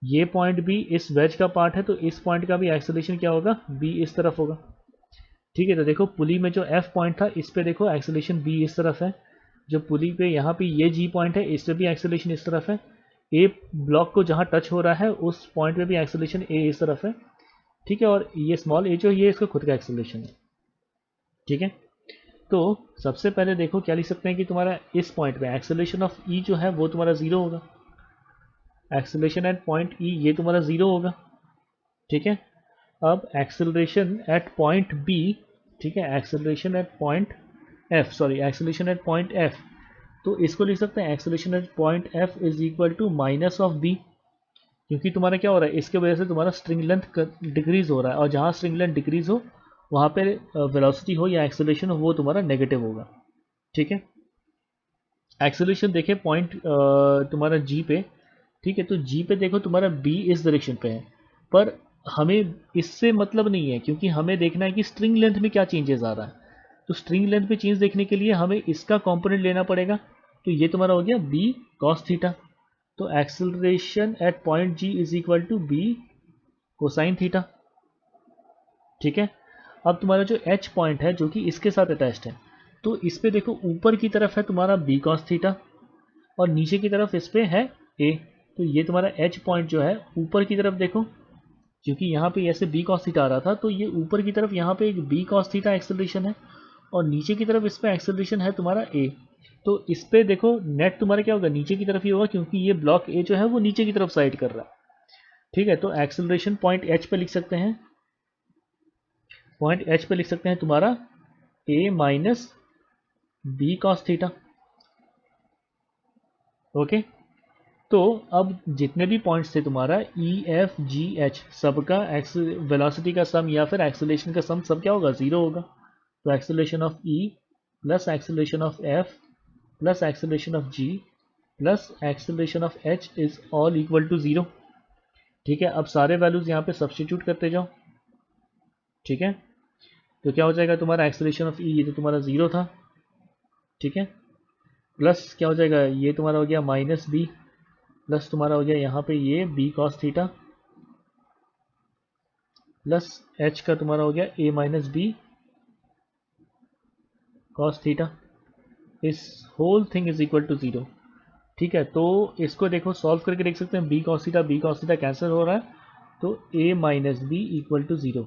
ये पॉइंट भी इस वेज का पार्ट है, तो इस पॉइंट का भी एक्सेलरेशन क्या होगा, बी इस तरफ होगा। ठीक है, तो देखो पुली में जो F पॉइंट था इस पे देखो एक्सेलरेशन बी इस तरफ है, जो पुली पे यहाँ पे ये जी पॉइंट है, इस पे भी एक्सेलरेशन इस तरफ है। ए ब्लॉक को जहाँ टच हो रहा है उस पॉइंट पे भी एक्सेलरेशन ए इस तरफ है, ठीक है। और ये स्मॉल ए जो ये इसका खुद का एक्सेलरेशन है, ठीक है। तो सबसे पहले देखो क्या लिख सकते हैं कि तुम्हारा इस पॉइंट पे एक्सेलरेशन ऑफ ई जो है वो तुम्हारा 0 होगा। एक्सेलरेशन एट पॉइंट ई ये तुम्हारा 0 होगा, ठीक है। अब एक्सेलरेशन एट पॉइंट बी, ठीक है, acceleration at point F, sorry acceleration at point F, तो इसको लिख सकते हैं acceleration at point F is equal to minus of B, क्योंकि तुम्हारा क्या हो रहा है, इसके वजह से तुम्हारा स्ट्रिंग लेंथ डिक्रीज हो रहा है, और जहाँ स्ट्रिंग लेंथ डिक्रीज हो वहाँ पे वेलोसिटी हो या एक्सेलरेशन हो वो तुम्हारा नेगेटिव होगा, ठीक है। एक्सेलरेशन देखे पॉइंट तुम्हारा जी पे, ठीक है, तो जी पे देखो तुम्हारा बी इस डायरेक्शन पे है, पर हमें इससे मतलब नहीं है, क्योंकि हमें देखना है कि स्ट्रिंग लेंथ में क्या चेंजेस आ रहा है। तो स्ट्रिंग लेंथ में चेंज देखने के लिए हमें इसका कंपोनेंट लेना पड़ेगा, तो ये तुम्हारा हो गया बी कॉस थीटा। तो acceleration at point G is equal to B cosine theta, ठीक है। अब तुम्हारा जो एच पॉइंट है जो कि इसके साथ अटैच्ड है, तो इस पे देखो ऊपर की तरफ है तुम्हारा बी कॉस थीटा और नीचे की तरफ इस पे है ए। तो ये तुम्हारा एच पॉइंट जो है ऊपर की तरफ देखो, क्योंकि यहाँ पे ऐसे बी कॉस थीटा आ रहा था, तो ये ऊपर की तरफ यहाँ पे एक बी कॉस थीटा एक्सेलरेशन है और नीचे की तरफ इस पे एक्सेलरेशन है तुम्हारा ए। तो इस पे देखो नेट तुम्हारा क्या होगा, नीचे की तरफ ही होगा, क्योंकि ये ब्लॉक ए जो है वो नीचे की तरफ साइड कर रहा है, ठीक है। तो एक्सेलरेशन पॉइंट एच पे लिख सकते हैं, पॉइंट एच पे लिख सकते हैं तुम्हारा a minus B cos theta, okay. तो अब जितने भी पॉइंट्स थे तुम्हारा ई एफ जी एच, सबका वेलोसिटी का सम या फिर एक्सेलरेशन का सम सब क्या होगा, 0 होगा। तो acceleration of E plus acceleration of F plus acceleration of G plus acceleration of H is all equal to 0, ठीक है। अब सारे वैल्यूज यहाँ पे सब्स्टिट्यूट करते जाओ, ठीक है। तो क्या हो जाएगा तुम्हारा एक्सेलरेशन ऑफ ई, ये तो तुम्हारा 0 था, ठीक है, प्लस क्या हो जाएगा, ये तुम्हारा हो गया माइनस बी, प्लस तुम्हारा हो गया यहाँ पे ये B cos theta, plus H का तुम्हारा हो गया A minus B cos theta, इस whole thing is equal to 0, ठीक है। तो इसको देखो सॉल्व करके देख सकते हैं, बी कॉस थीटा कैंसिल हो रहा है, तो A minus B equal to 0,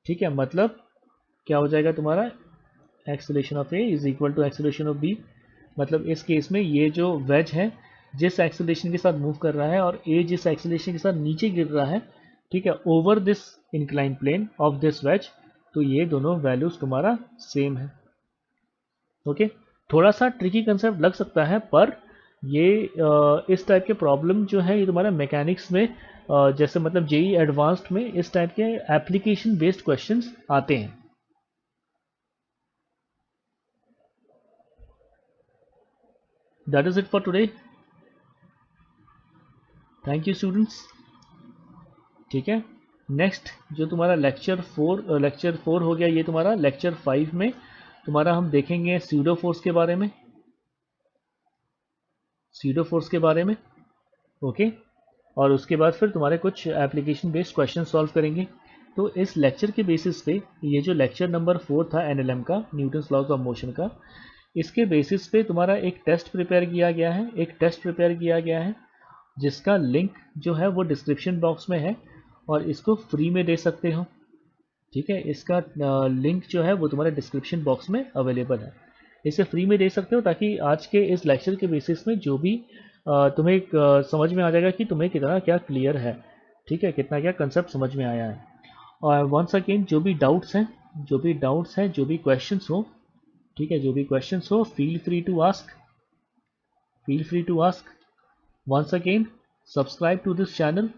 ठीक है। मतलब क्या हो जाएगा तुम्हारा acceleration of A is equal to acceleration of B, मतलब इस केस में ये जो वेज है जिस एक्सेलरेशन के साथ मूव कर रहा है और ए जिस एक्सेलरेशन के साथ नीचे गिर रहा है, ठीक है, over this incline plane of this wedge, तो ये दोनों वैल्यूज तुम्हारा सेम है, ओके। थोड़ा सा ट्रिकी कंसेप्ट लग सकता है, पर ये इस टाइप के प्रॉब्लम जो है ये तुम्हारा मैकेनिक्स में जैसे मतलब जेई एडवांस्ड में इस टाइप के एप्लीकेशन बेस्ड क्वेश्चंस आते हैं। That is it for today, thank you students, ठीक है। नेक्स्ट जो तुम्हारा लेक्चर 4 हो गया, ये तुम्हारा लेक्चर 5 में तुम्हारा हम देखेंगे स्यूडो फोर्स के बारे में, ओके। और उसके बाद फिर तुम्हारे कुछ एप्लीकेशन बेस्ड क्वेश्चन सॉल्व करेंगे। तो इस लेक्चर के बेसिस पे ये जो लेक्चर नंबर 4 था एनएलएम का, न्यूटन्स लॉज ऑफ मोशन का, इसके बेसिस पे तुम्हारा एक टेस्ट प्रिपेयर किया गया है, जिसका लिंक जो है वो डिस्क्रिप्शन बॉक्स में है और इसको फ्री में दे सकते हो, ठीक है। इसका लिंक जो है वो तुम्हारे डिस्क्रिप्शन बॉक्स में अवेलेबल है, इसे फ्री में दे सकते हो, ताकि आज के इस लेक्चर के बेसिस में जो भी तुम्हें समझ में आ जाएगा कि तुम्हें कितना क्या क्लियर है, ठीक है, कितना क्या कंसेप्ट समझ में आया है। और वंस अगेन जो भी डाउट्स हैं, जो भी क्वेश्चंस हो, ठीक है, जो भी क्वेश्चंस हो, feel free to ask. Once again subscribe to this channel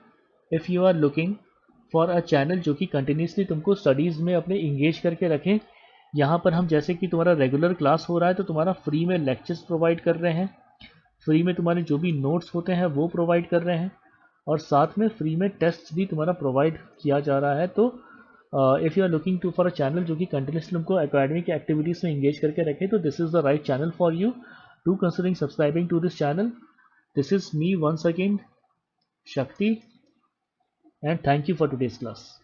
if you are looking for a channel जो कि कंटिन्यूसली तुमको स्टडीज़ में अपने इंगेज करके रखें। यहाँ पर हम जैसे कि तुम्हारा रेगुलर क्लास हो रहा है तो तुम्हारा फ्री में लेक्चर्स प्रोवाइड कर रहे हैं, फ्री में तुम्हारे जो भी नोट्स होते हैं वो प्रोवाइड कर रहे हैं, और साथ में फ्री में टेस्ट भी तुम्हारा प्रोवाइड किया जा रहा है। तो if you are looking to for a channel जो कि कंटिन्यूसली तुमको एकेडमिक एक्टिविटीज़ में इंगेज करके रखे, तो this is the right channel for you to considering subscribing to this channel. This is me once again, Shakti, and thank you for today's class.